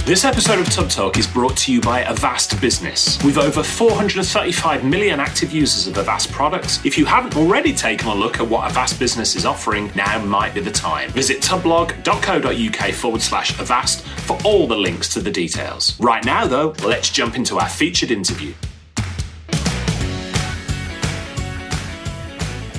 This episode of Tubb Talk is brought to you by Avast Business. With over 435 million active users of Avast products, if you haven't already taken a look at what Avast Business is offering, now might be the time. Visit tubblog.co.uk/Avast for all the links to the details. Right now, though, let's jump into our featured interview.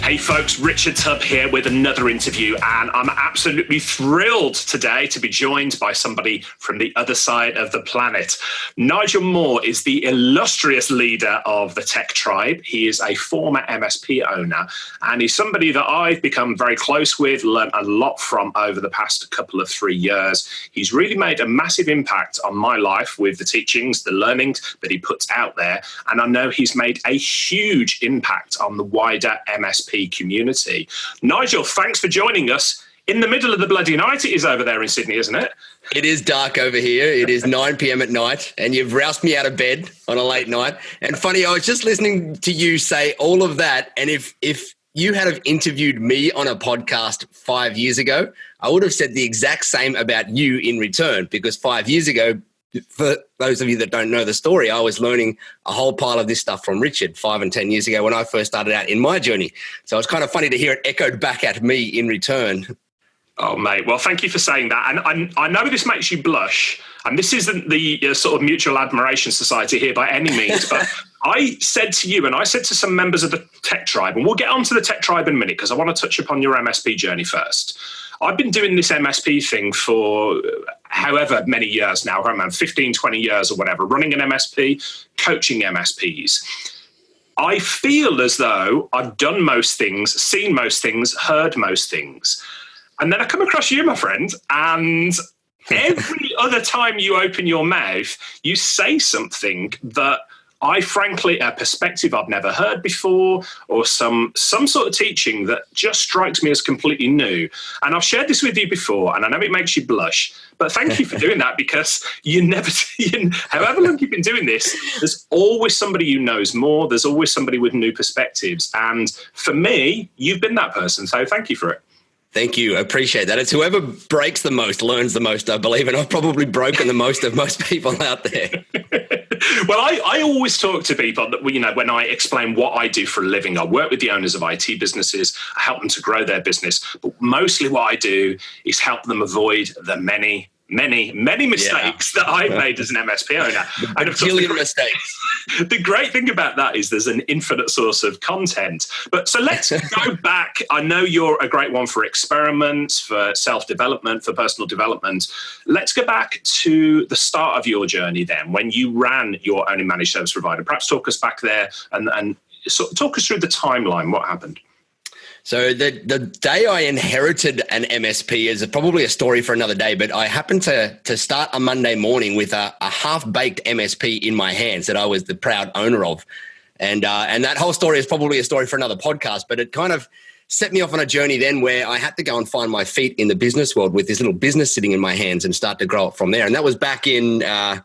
Hey folks, Richard Tubb here with another interview, and I'm absolutely thrilled today to be joined by somebody from the other side of the planet. Nigel Moore is the illustrious leader of the Tech Tribe. He is a former MSP owner, and he's somebody that I've become very close with, learned a lot from over the past couple of 3 years. He's really made a massive impact on my life with the teachings, the learnings that he puts out there, and I know he's made a huge impact on the wider MSP community. Nigel, thanks for joining us in the middle of the bloody night. It is over there in Sydney, isn't it? It is dark over here. It is 9 p.m. at night, and you've roused me out of bed on a late night. And funny, I was just listening to you say all of that, and if you had have interviewed me on a podcast 5 years ago, I would have said the exact same about you in return, because 5 years ago, for those of you that don't know the story, I was learning a whole pile of this stuff from Richard 5 and 10 years ago when I first started out in my journey. So it's kind of funny to hear it echoed back at me in return. Oh, mate. Well, thank you for saying that. And I know this makes you blush, and this isn't the sort of mutual admiration society here by any means, but I said to you, and I said to some members of the Tech Tribe, and we'll get onto the Tech Tribe in a minute because I want to touch upon your MSP journey first. I've been doing this MSP thing for however many years now, around 15, 20 years or whatever, running an MSP, coaching MSPs. I feel as though I've done most things, seen most things, heard most things. And then I come across you, my friend, and every other time you open your mouth, you say something that I frankly, a perspective I've never heard before, or some sort of teaching that just strikes me as completely new. And I've shared this with you before, and I know it makes you blush, but thank you for doing that, because however long you've been doing this, there's always somebody who knows more. There's always somebody with new perspectives. And for me, you've been that person. So thank you for it. Thank you. I appreciate that. It's whoever breaks the most learns the most, I believe, and I've probably broken the most of most people out there. Well, I always talk to people that, when I explain what I do for a living, I work with the owners of IT businesses, I help them to grow their business. But mostly what I do is help them avoid the many mistakes that I've made as an MSP owner. And of course, mistakes. The great thing about that is there's an infinite source of content. But so let's go back. I know you're a great one for experiments, for self-development, for personal development. Let's go back to the start of your journey then, when you ran your own managed service provider. Perhaps talk us back there and sort of talk us through the timeline. What happened? So the day I inherited an MSP is probably a story for another day, but I happened to start a Monday morning with a half-baked MSP in my hands that I was the proud owner of. And that whole story is probably a story for another podcast, but it kind of set me off on a journey then where I had to go and find my feet in the business world with this little business sitting in my hands and start to grow it from there. And that was back in the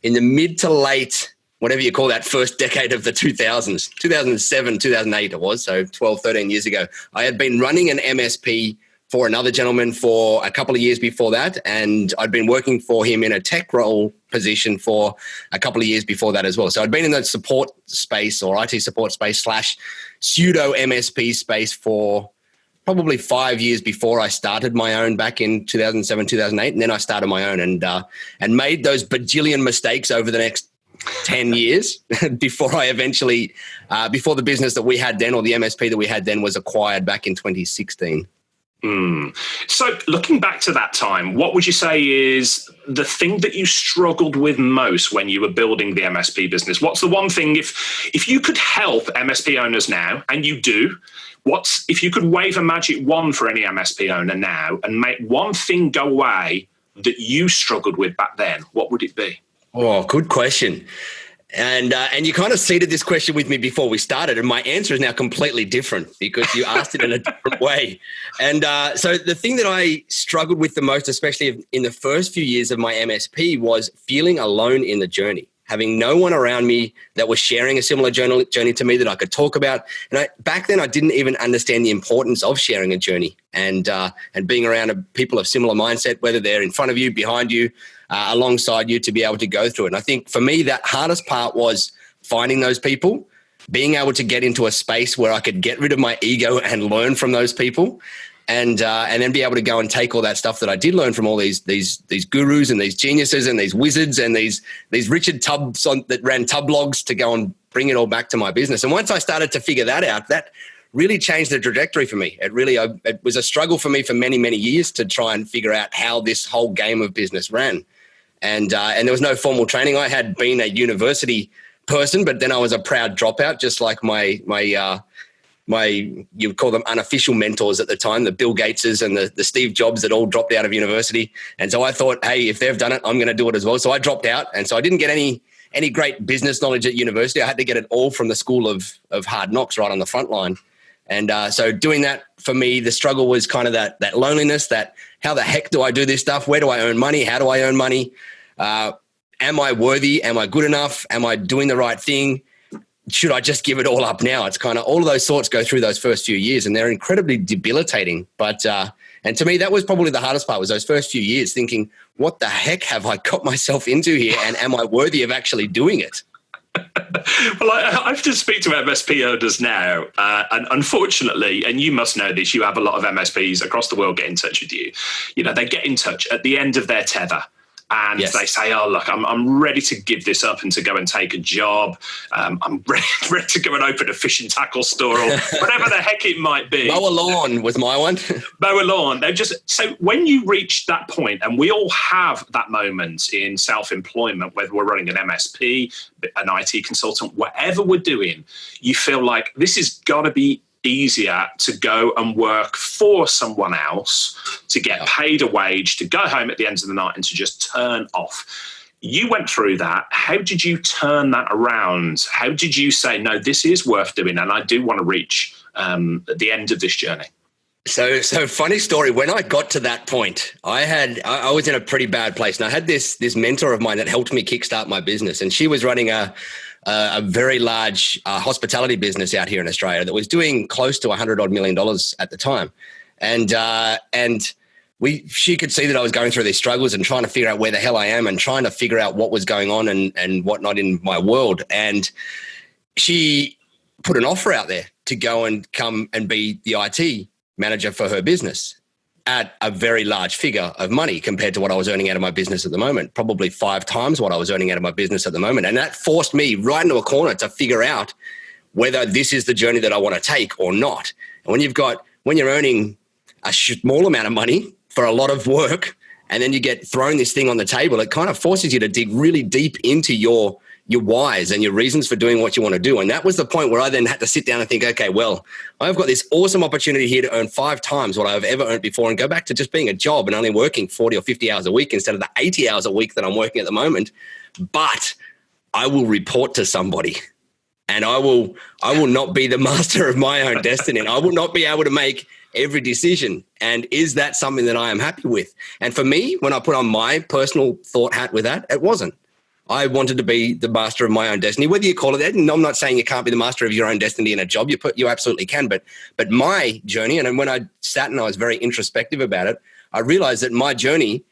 mid to late, whatever you call that, first decade of the 2000s, 2007, 2008 it was, so 12, 13 years ago. I had been running an MSP for another gentleman for a couple of years before that, and I'd been working for him in a tech role position for a couple of years before that as well. So I'd been in the support space or IT support space / pseudo MSP space for probably 5 years before I started my own back in 2007, 2008, and then I started my own and made those bajillion mistakes over the next 10 years before I eventually, before the business that we had then, or the MSP that we had then, was acquired back in 2016. So looking back to that time, what would you say is the thing that you struggled with most when you were building the MSP business? What's the one thing, if you could help MSP owners now, and you do, if you could wave a magic wand for any MSP owner now and make one thing go away that you struggled with back then, what would it be? Oh, good question. And you kind of seeded this question with me before we started, and my answer is now completely different because you asked it in a different way. And so the thing that I struggled with the most, especially in the first few years of my MSP, was feeling alone in the journey, having no one around me that was sharing a similar journey to me that I could talk about. And back then, I didn't even understand the importance of sharing a journey and being around people of similar mindset, whether they're in front of you, behind you, alongside you to be able to go through it. And I think for me, that hardest part was finding those people, being able to get into a space where I could get rid of my ego and learn from those people. And then be able to go and take all that stuff that I did learn from all these gurus and these geniuses and these wizards and these Richard Tubbs that ran Tubb logs to go and bring it all back to my business. And once I started to figure that out, that really changed the trajectory for me. It was a struggle for me for many, many years to try and figure out how this whole game of business ran. And there was no formal training. I had been a university person, but then I was a proud dropout, just like my you would call them unofficial mentors at the time, the Bill Gateses and the Steve Jobs that all dropped out of university. And so I thought, hey, if they've done it, I'm going to do it as well. So I dropped out. And so I didn't get any great business knowledge at university. I had to get it all from the school of hard knocks right on the front line. And so doing that for me, the struggle was kind of that loneliness, that how the heck do I do this stuff? Where do I earn money? How do I earn money? Am I worthy? Am I good enough? Am I doing the right thing? Should I just give it all up now? It's kind of all of those thoughts go through those first few years, and they're incredibly debilitating. But and to me, that was probably the hardest part, was those first few years thinking, what the heck have I got myself into here? And am I worthy of actually doing it? Well, I've just speak to MSP owners now, and unfortunately, and you must know this, you have a lot of MSPs across the world get in touch with you. You know, they get in touch at the end of their tether. And yes, they say, oh, look, I'm ready to give this up and to go and take a job. I'm ready to go and open a fishing tackle store or whatever the heck it might be. Mow a lawn was my one. Mow a lawn. So when you reach that point, and we all have that moment in self-employment, whether we're running an MSP, an IT consultant, whatever we're doing, you feel like this has got to be easier to go and work for someone else, to get paid a wage, to go home at the end of the night and to just turn off. You went through that. How did you turn that around? How did you say, no, this is worth doing and I do want to reach the end of this journey? So funny story. When I got to that point, I was in a pretty bad place, and I had this mentor of mine that helped me kickstart my business, and she was running a very large hospitality business out here in Australia that was doing close to $100 million at the time. And she could see that I was going through these struggles and trying to figure out where the hell I am and trying to figure out what was going on and whatnot in my world. And she put an offer out there to go and come and be the IT manager for her business at a very large figure of money compared to what I was earning out of my business at the moment, probably 5 times what I was earning out of my business at the moment. And that forced me right into a corner to figure out whether this is the journey that I want to take or not. And when you're earning a small amount of money for a lot of work, and then you get thrown this thing on the table, it kind of forces you to dig really deep into your whys and your reasons for doing what you want to do. And that was the point where I then had to sit down and think, okay, well, I've got this awesome opportunity here to earn 5 times what I've ever earned before and go back to just being a job and only working 40 or 50 hours a week instead of the 80 hours a week that I'm working at the moment. But I will report to somebody, and I will not be the master of my own destiny, and I will not be able to make every decision. And is that something that I am happy with? And for me, when I put on my personal thought hat with that, it wasn't. I wanted to be the master of my own destiny, whether you call it that. And I'm not saying you can't be the master of your own destiny in a job. You absolutely can. But my journey, and when I sat and I was very introspective about it, I realized that my journey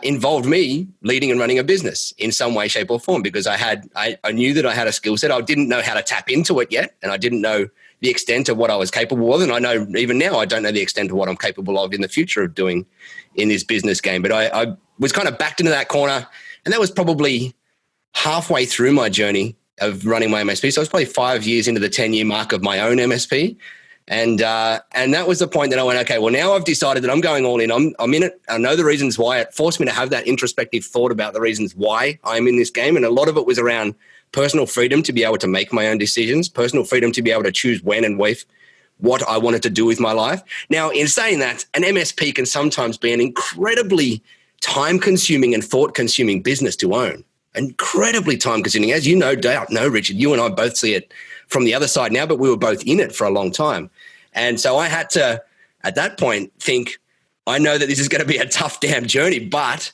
involved me leading and running a business in some way, shape or form, because I knew that I had a skill set. I didn't know how to tap into it yet. And I didn't know the extent of what I was capable of. And I know even now I don't know the extent of what I'm capable of in the future of doing in this business game. But I was kind of backed into that corner. And that was probably halfway through my journey of running my MSP. So I was probably 5 years into the 10-year mark of my own MSP. And that was the point that I went, okay, well, now I've decided that I'm going all in. I'm in it. I know the reasons why. It forced me to have that introspective thought about the reasons why I'm in this game. And a lot of it was around personal freedom to be able to make my own decisions, personal freedom to be able to choose when and with what I wanted to do with my life. Now, in saying that, an MSP can sometimes be an incredibly time-consuming and thought-consuming business to own. Incredibly time-consuming. As you no doubt know, Richard, you and I both see it from the other side now, but we were both in it for a long time. And so I had to, at that point, think, I know that this is going to be a tough damn journey, but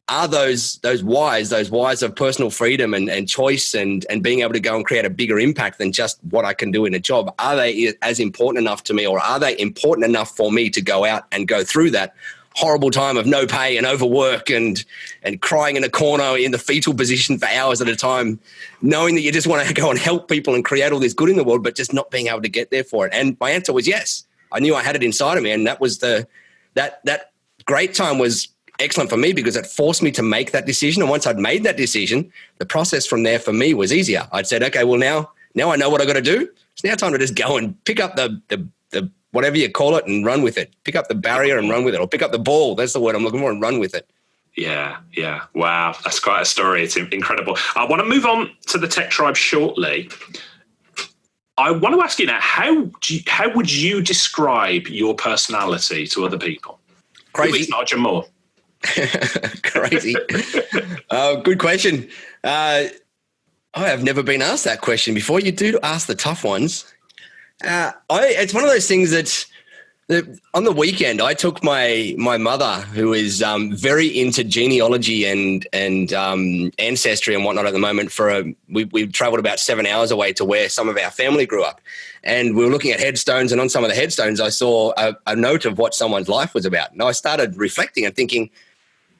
are those whys of personal freedom and choice and being able to go and create a bigger impact than just what I can do in a job, are they as important enough to me, or are they important enough for me to go out and go through that horrible time of no pay and overwork and crying in a corner in the fetal position for hours at a time, knowing that you just want to go and help people and create all this good in the world, but just not being able to get there for it. And my answer was yes. I knew I had it inside of me, and that was that great time was excellent for me because it forced me to make that decision. And once I'd made that decision, the process from there for me was easier. I'd said, okay, well now I know what I got to do. It's now time to just go and pick up the whatever you call it and run with it. Pick up the barrier and run with it, or pick up the ball. That's the word I'm looking for, and run with it. Yeah. Wow, that's quite a story. It's incredible. I want to move on to the Tech Tribe shortly. I want to ask you now, how would you describe your personality to other people? Crazy. Who is Nigel Moore? Crazy. Good question. I have never been asked that question before. You do ask the tough ones. It's one of those things that on the weekend I took my mother, who is very into genealogy and ancestry and whatnot at the moment. We traveled about 7 hours away to where some of our family grew up, and we were looking at headstones. And on some of the headstones, I saw a note of what someone's life was about. And I started reflecting and thinking,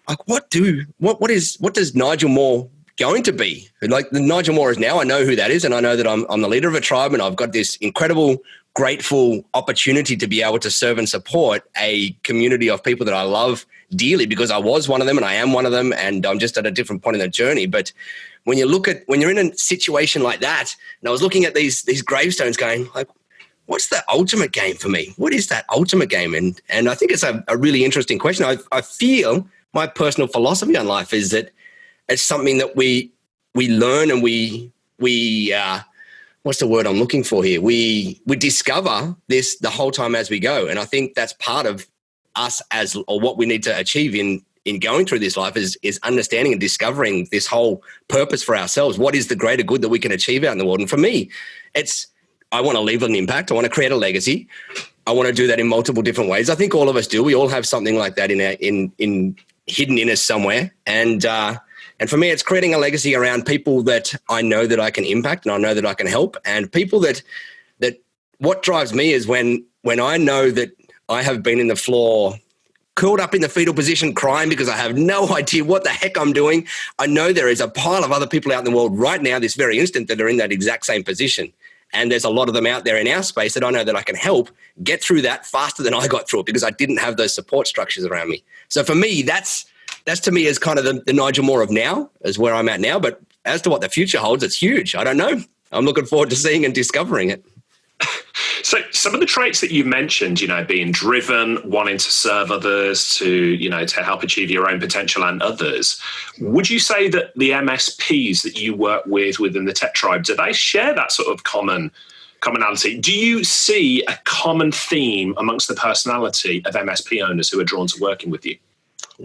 like, what does Nigel Moore going to be? Like, the Nigel Moore is now, I know who that is, and I know that I'm the leader of a tribe, and I've got this incredible, grateful opportunity to be able to serve and support a community of people that I love dearly, because I was one of them and I am one of them, and I'm just at a different point in the journey. But when you're in a situation like that, and I was looking at these gravestones going, like, what's the ultimate game for me? What is that ultimate game? And I think it's a really interesting question. I feel my personal philosophy on life is that it's something that we learn, and we what's the word I'm looking for here? We discover this the whole time as we go. And I think that's part of us or what we need to achieve in going through this life is understanding and discovering this whole purpose for ourselves. What is the greater good that we can achieve out in the world? And for me, I want to leave an impact. I want to create a legacy. I want to do that in multiple different ways. I think all of us do. We all have something like that in hidden in us somewhere. And for me, it's creating a legacy around people that I know that I can impact and I know that I can help, and people that what drives me is when I know that I have been in the floor, curled up in the fetal position, crying because I have no idea what the heck I'm doing. I know there is a pile of other people out in the world right now, this very instant, that are in that exact same position. And there's a lot of them out there in our space that I know that I can help get through that faster than I got through it, because I didn't have those support structures around me. So for me, that's to me is kind of the Nigel Moore of now, is where I'm at now. But as to what the future holds, it's huge. I don't know. I'm looking forward to seeing and discovering it. So some of the traits that you mentioned, being driven, wanting to serve others, to help achieve your own potential and others, would you say that the MSPs that you work with within the Tech Tribe, do they share that sort of commonality? Do you see a common theme amongst the personality of MSP owners who are drawn to working with you?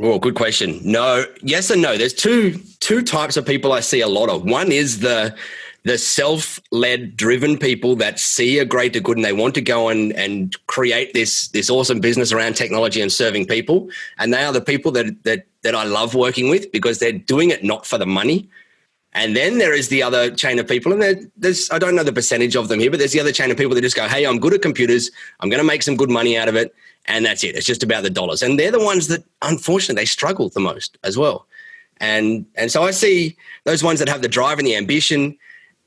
Oh, good question. No, yes and no. There's two types of people I see a lot of. One is the self-led, driven people that see a greater good and they want to go and create this awesome business around technology and serving people. And they are the people that I love working with, because they're doing it not for the money. And then there is the other chain of people, and there's I don't know the percentage of them here, but there's the other chain of people that just go, hey, I'm good at computers, I'm going to make some good money out of it, and that's it. It's just about the dollars. And they're the ones that, unfortunately, they struggle the most as well. And so I see those ones that have the drive and the ambition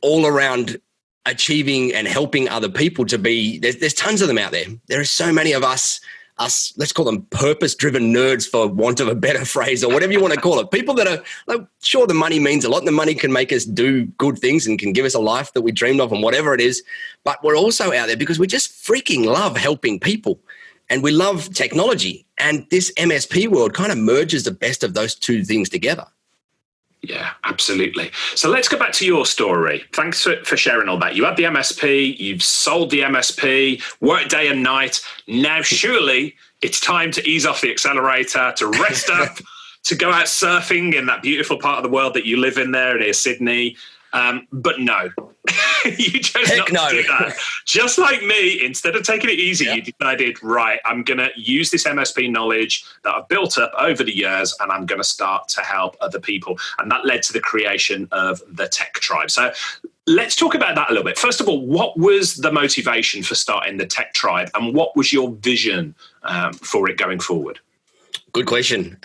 all around achieving and helping other people to be, there's tons of them out there. There are so many of us, let's call them purpose-driven nerds, for want of a better phrase, or whatever you want to call it. People that are, like, sure, the money means a lot, and the money can make us do good things and can give us a life that we dreamed of and whatever it is. But we're also out there because we just freaking love helping people, and we love technology. And this MSP world kind of merges the best of those two things together. Yeah, absolutely. So let's go back to your story. Thanks for sharing all that. You had the MSP, you've sold the MSP, worked day and night. Now, surely it's time to ease off the accelerator, to rest up, to go out surfing in that beautiful part of the world that you live in there near Sydney. But no, you chose not to do that. Just like me, instead of taking it easy, you decided, right, I'm going to use this MSP knowledge that I've built up over the years, and I'm going to start to help other people. And that led to the creation of the Tech Tribe. So let's talk about that a little bit. First of all, what was the motivation for starting the Tech Tribe, and what was your vision for it going forward? Good question.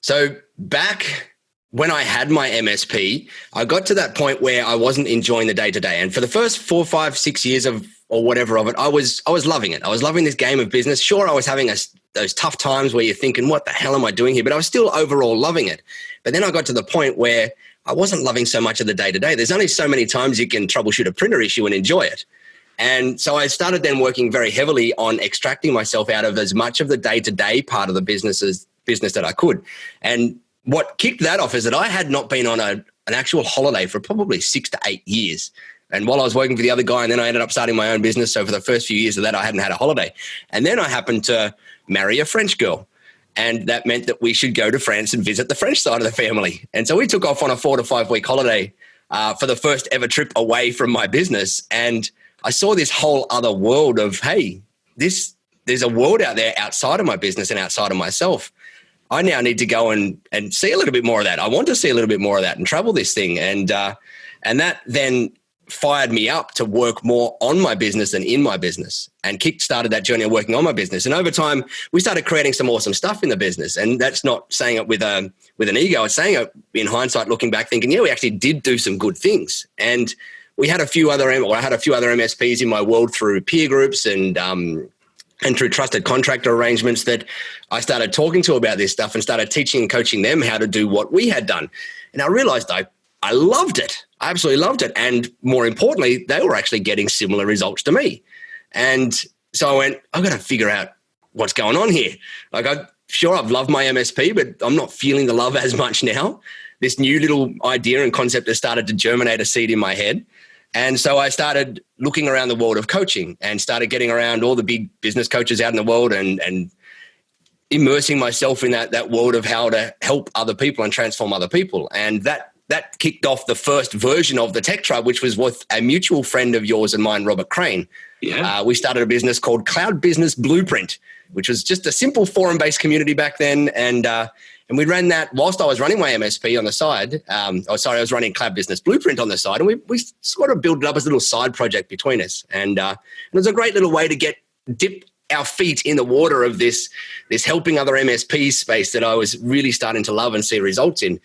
So back when I had my MSP, I got to that point where I wasn't enjoying the day-to-day. And for the first 4, 5, 6 years or whatever of it, I was loving it. I was loving this game of business. Sure, I was having those tough times where you're thinking, what the hell am I doing here? But I was still overall loving it. But then I got to the point where I wasn't loving so much of the day-to-day. There's only so many times you can troubleshoot a printer issue and enjoy it. And so I started then working very heavily on extracting myself out of as much of the day-to-day part of the business that I could. And what kicked that off is that I had not been on an actual holiday for probably 6 to 8 years. And while I was working for the other guy, and then I ended up starting my own business. So for the first few years of that, I hadn't had a holiday. And then I happened to marry a French girl. And that meant that we should go to France and visit the French side of the family. And so we took off on a 4 to 5 week holiday for the first ever trip away from my business. And I saw this whole other world of, hey, there's a world out there outside of my business and outside of myself. I now need to go and see a little bit more of that. I want to see a little bit more of that and travel this thing. And that then fired me up to work more on my business than in my business, and kick-started that journey of working on my business. And over time, we started creating some awesome stuff in the business. And that's not saying it with an ego. It's saying it in hindsight, looking back, thinking, yeah, we actually did do some good things. And I had a few other MSPs in my world through peer groups and through trusted contractor arrangements that I started talking to about this stuff and started teaching and coaching them how to do what we had done. And I realized I loved it. I absolutely loved it. And more importantly, they were actually getting similar results to me. And so I went, I've got to figure out what's going on here. Like, I've loved my MSP, but I'm not feeling the love as much now. This new little idea and concept has started to germinate a seed in my head. And so I started looking around the world of coaching and started getting around all the big business coaches out in the world and immersing myself in that world of how to help other people and transform other people. And that kicked off the first version of the Tech Tribe, which was with a mutual friend of yours and mine, Robert Crane. Yeah. We started a business called Cloud Business Blueprint, which was just a simple forum-based community back then. And we ran that whilst I was running my MSP on the side. I was running Cloud Business Blueprint on the side, and we sort of built it up as a little side project between us. And it was a great little way to dip our feet in the water of this helping other MSPs space that I was really starting to love and see results in.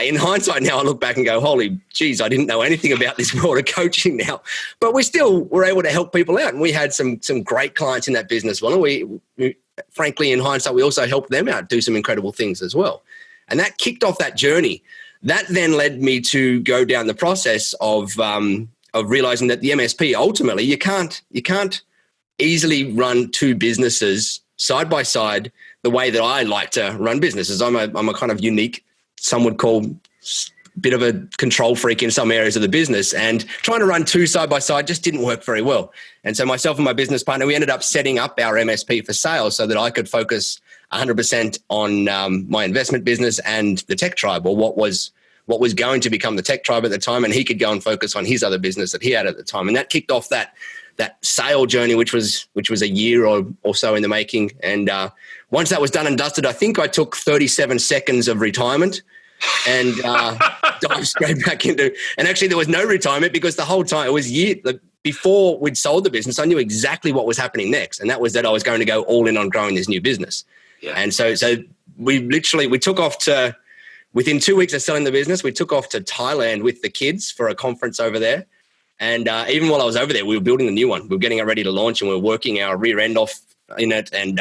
In hindsight now, I look back and go, holy geez, I didn't know anything about this world of coaching now. But we still were able to help people out. And we had some great clients in that business. Well, we frankly, in hindsight, we also helped them out do some incredible things as well. And that kicked off that journey. That then led me to go down the process of realizing that the MSP, ultimately, you can't easily run two businesses side by side the way that I like to run businesses. I'm a kind of unique, some would call bit of a control freak in some areas of the business, and trying to run two side by side just didn't work very well. And so myself and my business partner, we ended up setting up our MSP for sales so that I could focus 100% on my investment business and the Tech Tribe, or what was going to become the Tech Tribe at the time, and he could go and focus on his other business that he had at the time. And that kicked off that sale journey, which was a year or so in the making. And once that was done and dusted, I think I took 37 seconds of retirement and dived straight back into. And actually, there was no retirement, because the whole time, it was before we'd sold the business, I knew exactly what was happening next, and that was that I was going to go all in on growing this new business. Yeah. And so we took off to, within 2 weeks of selling the business, we took off to Thailand with the kids for a conference over there. And even while I was over there, we were building the new one. We were getting it ready to launch, and we were working our rear end off in it. And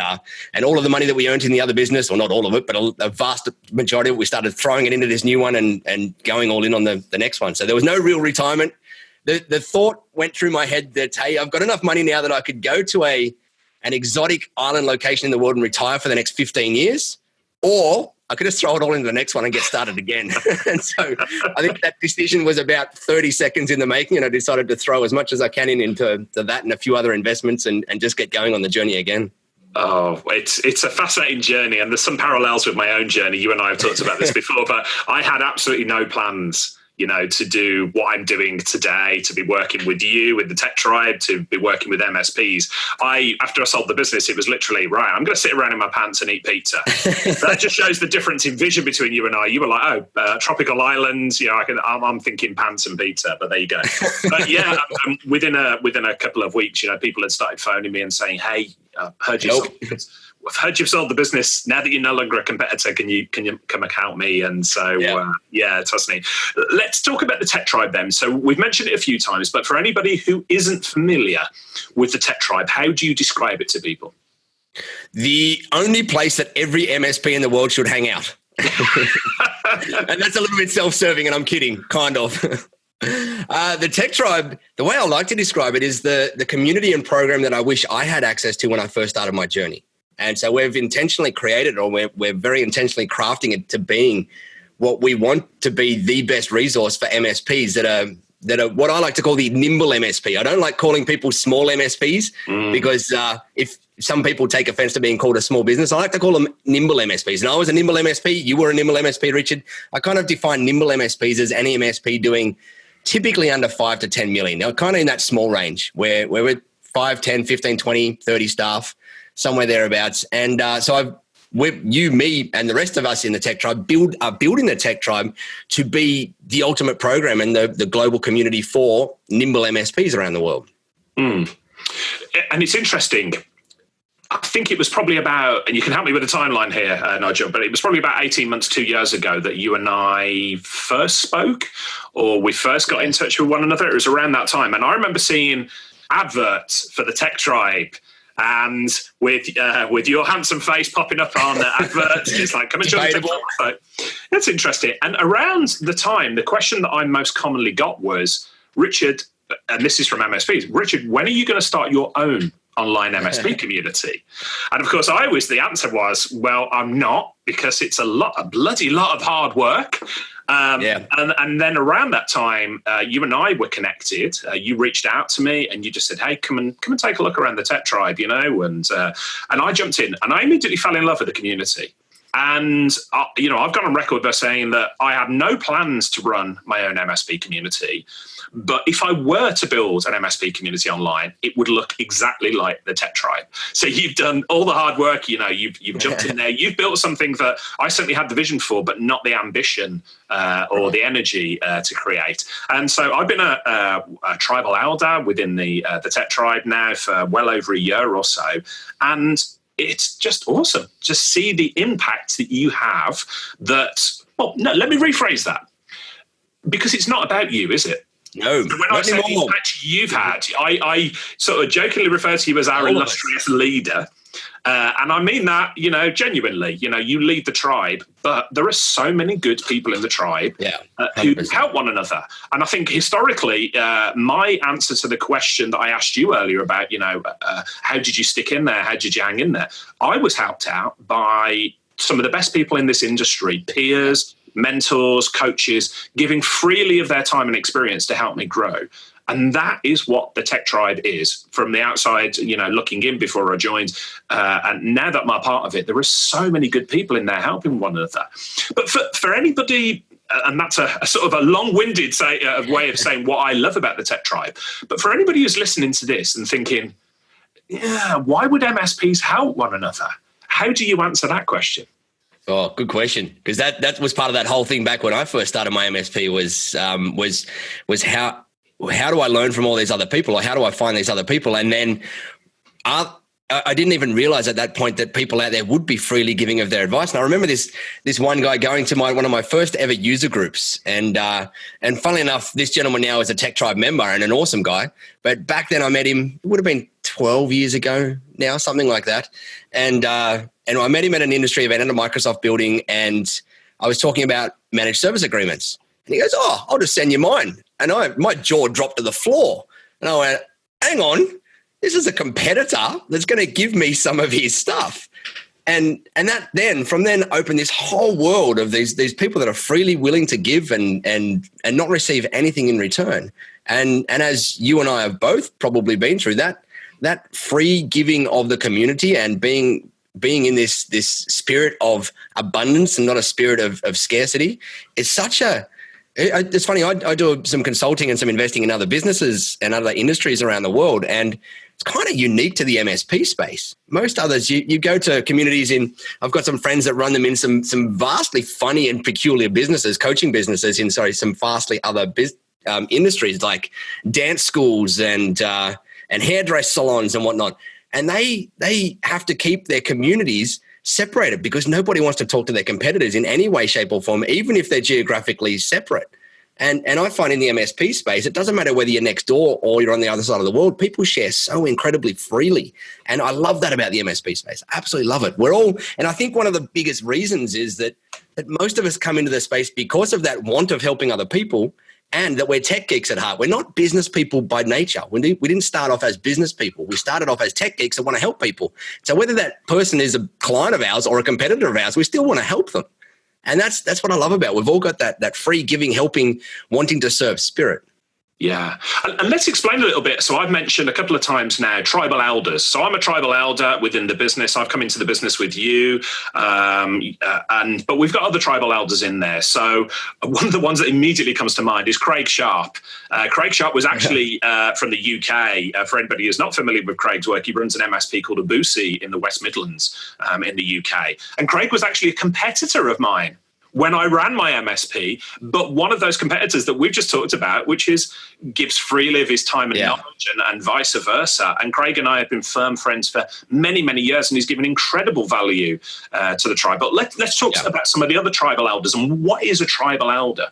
all of the money that we earned in the other business, or not all of it, but a vast majority of it, we started throwing it into this new one and going all in on the next one. So there was no real retirement. The thought went through my head that, hey, I've got enough money now that I could go to an exotic island location in the world and retire for the next 15 years, or I could just throw it all into the next one and get started again. And so I think that decision was about 30 seconds in the making, and I decided to throw as much as I can into that and a few other investments and just get going on the journey again. Oh, it's a fascinating journey, and there's some parallels with my own journey. You and I have talked about this before, but I had absolutely no plans, to do what I'm doing today, to be working with you, with the Tech Tribe, to be working with MSPs. After I sold the business, it was literally, right, I'm going to sit around in my pants and eat pizza. That just shows the difference in vision between you and I. You were like, tropical islands, I'm thinking pants and pizza, but there you go. But yeah, within a couple of weeks, people had started phoning me and saying, hey, I've heard you've sold the business. Now that you're no longer a competitor, can you come and help me? And so, trust me. Let's talk about the Tech Tribe then. So we've mentioned it a few times, but for anybody who isn't familiar with the Tech Tribe, how do you describe it to people? The only place that every MSP in the world should hang out. And that's a little bit self-serving, and I'm kidding, kind of. The Tech Tribe, the way I like to describe it is the community and program that I wish I had access to when I first started my journey. And so we've intentionally created, or we're very intentionally crafting it to being what we want to be the best resource for MSPs that are what I like to call the nimble MSP. I don't like calling people small MSPs because if some people take offense to being called a small business, I like to call them nimble MSPs. And I was a nimble MSP. You were a nimble MSP, Richard. I kind of define nimble MSPs as any MSP doing typically under 5 to 10 million. Now, kind of in that small range where we're 5, 10, 15, 20, 30 staff, somewhere thereabouts. And you, me, and the rest of us in the Tech Tribe are building the Tech Tribe to be the ultimate program and the global community for nimble MSPs around the world. And it's interesting. I think it was probably about, and you can help me with the timeline here, Nigel, but it was probably about 18 months, 2 years ago that you and I first spoke, or we first got in touch with one another. It was around that time. And I remember seeing adverts for the Tech Tribe, and with your handsome face popping up on the adverts, it's like, come and join the Tech Tribe. That's interesting. And around the time, the question that I most commonly got was, Richard, and this is from MSPs, Richard, when are you going to start your own online MSP community? And of course, the answer was, well, I'm not, because it's a bloody lot of hard work. And then around that time, you and I were connected. You reached out to me and you just said, hey, come and take a look around the Tech Tribe, and I jumped in and I immediately fell in love with the community. And, I've gone on record by saying that I have no plans to run my own MSP community. But if I were to build an MSP community online, it would look exactly like the Tech Tribe. So you've done all the hard work, you've jumped in there. You've built something that I certainly had the vision for, but not the ambition or the energy to create. And so I've been a tribal elder within the Tech Tribe now for well over a year or so. And it's just awesome to see the impact that you have let me rephrase that, because it's not about you, is it? No, so when I say the impact you've had, I sort of jokingly refer to you as our illustrious leader. And I mean that, genuinely, you lead the tribe, but there are so many good people in the tribe who help one another. And I think historically, my answer to the question that I asked you earlier about, how did you stick in there? How did you hang in there? I was helped out by some of the best people in this industry, peers, mentors, coaches, giving freely of their time and experience to help me grow. And that is what the Tech Tribe is from the outside, looking in before I joined. And now that I'm a part of it, there are so many good people in there helping one another. But for anybody, and that's a sort of a long-winded way of saying what I love about the Tech Tribe. But for anybody who's listening to this and thinking, why would MSPs help one another? How do you answer that question? Oh, good question. Because that was part of that whole thing back when I first started my MSP was how do I learn from all these other people, or how do I find these other people? And then I didn't even realize at that point that people out there would be freely giving of their advice. And I remember this one guy going to one of my first ever user groups. And funnily enough, this gentleman now is a Tech Tribe member and an awesome guy. But back then I met him, it would have been 12 years ago now, something like that. And I met him at an industry event at a Microsoft building, and I was talking about managed service agreements. And he goes, "Oh, I'll just send you mine." And my jaw dropped to the floor. And I went, "Hang on, this is a competitor that's going to give me some of his stuff." And that from then opened this whole world of these people that are freely willing to give and not receive anything in return. And as you and I have both probably been through that free giving of the community and being in this spirit of abundance and not a spirit of scarcity is such a, it's funny, I do some consulting and some investing in other businesses and other industries around the world, and it's kind of unique to the MSP space. Most others, you go to communities I've got some friends that run them in some vastly funny and peculiar businesses, coaching businesses in, some vastly other industries like dance schools and hairdress salons and whatnot. and they have to keep their communities separated because nobody wants to talk to their competitors in any way, shape or form, even if they're geographically separate. And I find in the MSP space, it doesn't matter whether you're next door or you're on the other side of the world, people share so incredibly freely. And I love that about the MSP space. I absolutely love it. And I think one of the biggest reasons is that most of us come into the space because of that want of helping other people, and that we're tech geeks at heart. We're not business people by nature. We didn't start off as business people. We started off as tech geeks that want to help people. So whether that person is a client of ours or a competitor of ours, we still want to help them. And that's what I love about it. We've all got that free giving, helping, wanting to serve spirit. Yeah. And let's explain a little bit. So I've mentioned a couple of times now, tribal elders. So I'm a tribal elder within the business. I've come into the business with you. But we've got other tribal elders in there. So one of the ones that immediately comes to mind is Craig Sharp. Craig Sharp was actually from the UK. For anybody who's not familiar with Craig's work, he runs an MSP called Abusi in the West Midlands in the UK. And Craig was actually a competitor of mine when I ran my MSP, but one of those competitors that we've just talked about, which gives freely of his time and knowledge and vice versa. And Craig and I have been firm friends for many, many years, and he's given incredible value to the tribe. But let's talk about some of the other tribal elders and what is a tribal elder?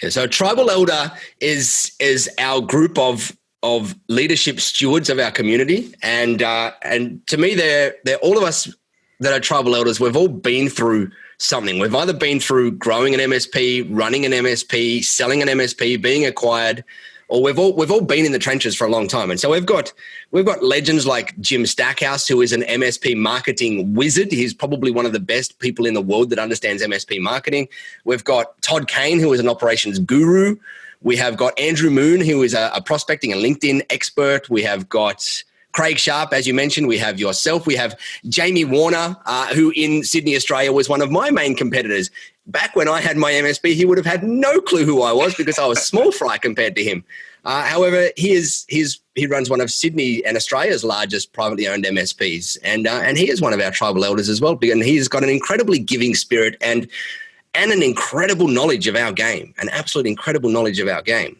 Yeah, so a tribal elder is our group of leadership stewards of our community. And to me, they're all of us that are tribal elders. We've all been through something. We've either been through growing an MSP, running an MSP, selling an MSP, being acquired, or we've all been in the trenches for a long time. And so we've got legends like Jim Stackhouse, who is an MSP marketing wizard. He's probably one of the best people in the world that understands MSP marketing. We've got Todd Kane, who is an operations guru. We have got Andrew Moon, who is a prospecting and LinkedIn expert. We have got Craig Sharp, as you mentioned. We have yourself. We have Jamie Warner, who in Sydney, Australia, was one of my main competitors. Back when I had my MSP, he would have had no clue who I was because I was small fry compared to him. However, he runs one of Sydney and Australia's largest privately owned MSPs, and he is one of our tribal elders as well. And he's got an incredibly giving spirit and an incredible knowledge of our game, an absolute incredible knowledge of our game.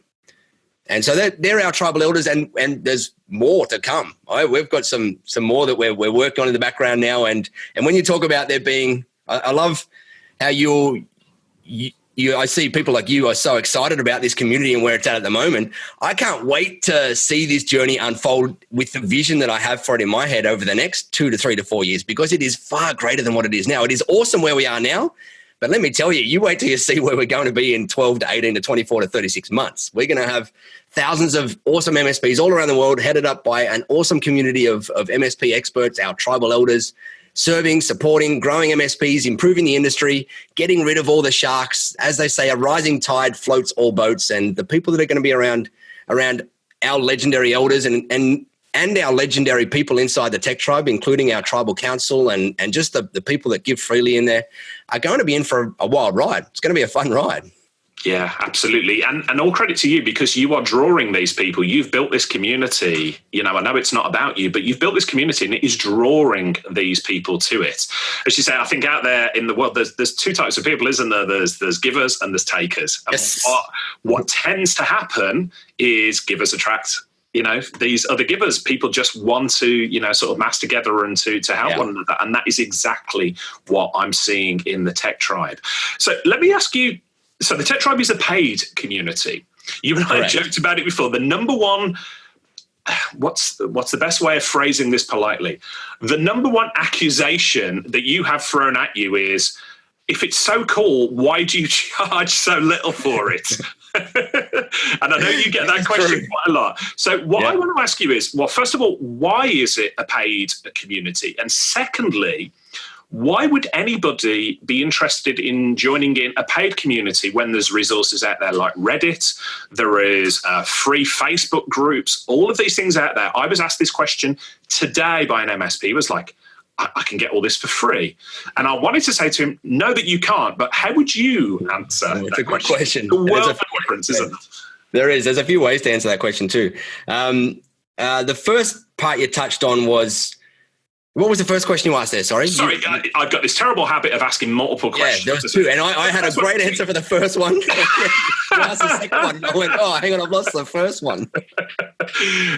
And so they're our tribal elders, and there's more to come. We've got some more that we're working on in the background now. And when you talk about there being, I love how I see people like you are so excited about this community and where it's at the moment. I can't wait to see this journey unfold with the vision that I have for it in my head over the next 2 to 3 to 4 years, because it is far greater than what it is now. It is awesome where we are now. But let me tell you, you wait till you see where we're going to be in 12 to 18 to 24 to 36 months. We're going to have thousands of awesome MSPs all around the world, headed up by an awesome community of MSP experts, our tribal elders, serving, supporting, growing MSPs, improving the industry, getting rid of all the sharks. As they say, a rising tide floats all boats. And the people that are going to be around our legendary elders and our legendary people inside the tech tribe, including our tribal council and just the people that give freely in there, are going to be in for a wild ride. It's going to be a fun ride. Yeah, absolutely. And all credit to you, because you are drawing these people. You've built this community. I know it's not about you, but you've built this community and it is drawing these people to it. As you say, I think out there in the world, there's two types of people, isn't there? There's givers and there's takers. And yes. What tends to happen is givers attract these other givers. People just want to, sort of mass together and to help one another. And that is exactly what I'm seeing in the tech tribe. So let me ask you, so the tech tribe is a paid community. You and I have joked about it before. The number one, what's the best way of phrasing this politely? The number one accusation that you have thrown at you is, if it's so cool, why do you charge so little for it? And I know you get that question quite a lot. So what I want to ask you is, well, first of all, why is it a paid community? And secondly, why would anybody be interested in joining in a paid community when there's resources out there like Reddit, there is free Facebook groups, all of these things out there? I was asked this question today by an MSP. He was like, I can get all this for free. And I wanted to say to him, no, that you can't, but how would you answer that a good question? The world of difference, isn't it? There is. There's a few ways to answer that question too. The first part you touched on was, what was the first question you asked there? Sorry, I've got this terrible habit of asking multiple questions. Yeah, there was two, and I had a great answer for the first one. asked the second one. I went, oh, hang on, I've lost the first one.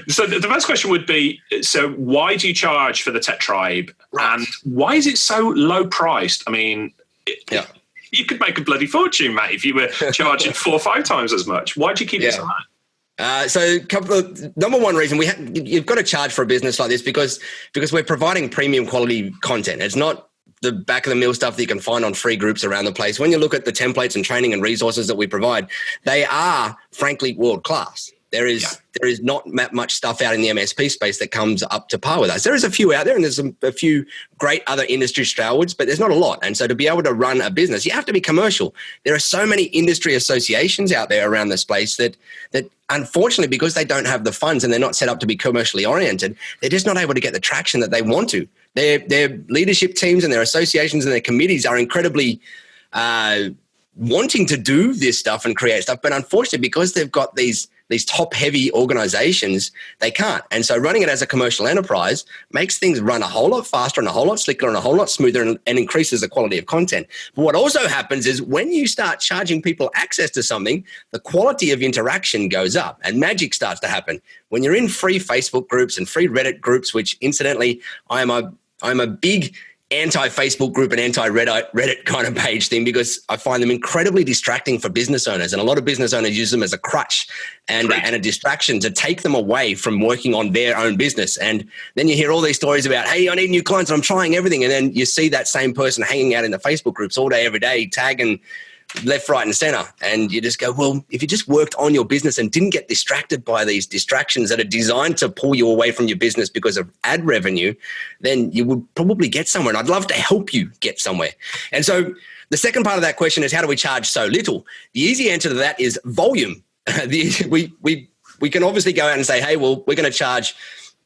So the first question would be, so why do you charge for the Tech Tribe? Right. And why is it so low priced? I mean, you could make a bloody fortune, mate, if you were charging 4 or 5 times as much. Why do you keep it so high? So number one reason you've got to charge for a business like this because we're providing premium quality content. It's not the back of the mill stuff that you can find on free groups around the place. When you look at the templates and training and resources that we provide, they are frankly world class. There is not much stuff out in the MSP space that comes up to par with us. There is a few out there, and there's a few great other industry stalwarts, but there's not a lot. And so to be able to run a business, you have to be commercial. There are so many industry associations out there around this place that unfortunately, because they don't have the funds and they're not set up to be commercially oriented, they're just not able to get the traction that they want to. Their leadership teams and their associations and their committees are incredibly wanting to do this stuff and create stuff, but unfortunately, because they've got these top-heavy organizations, they can't. And so running it as a commercial enterprise makes things run a whole lot faster and a whole lot slicker and a whole lot smoother and increases the quality of content. But what also happens is when you start charging people access to something, the quality of interaction goes up and magic starts to happen. When you're in free Facebook groups and free Reddit groups, which incidentally, I'm a big anti-Facebook group and anti-Reddit kind of page thing because I find them incredibly distracting for business owners. And a lot of business owners use them as a crutch and a distraction to take them away from working on their own business. And then you hear all these stories about, hey, I need new clients and I'm trying everything. And then you see that same person hanging out in the Facebook groups all day, every day, tagging left, right, and center. And you just go, well, if you just worked on your business and didn't get distracted by these distractions that are designed to pull you away from your business because of ad revenue, then you would probably get somewhere. And I'd love to help you get somewhere. And so the second part of that question is, how do we charge so little? The easy answer to that is volume. We can obviously go out and say, hey, well, we're going to charge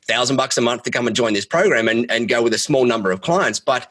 $1,000 a month to come and join this program and go with a small number of clients. But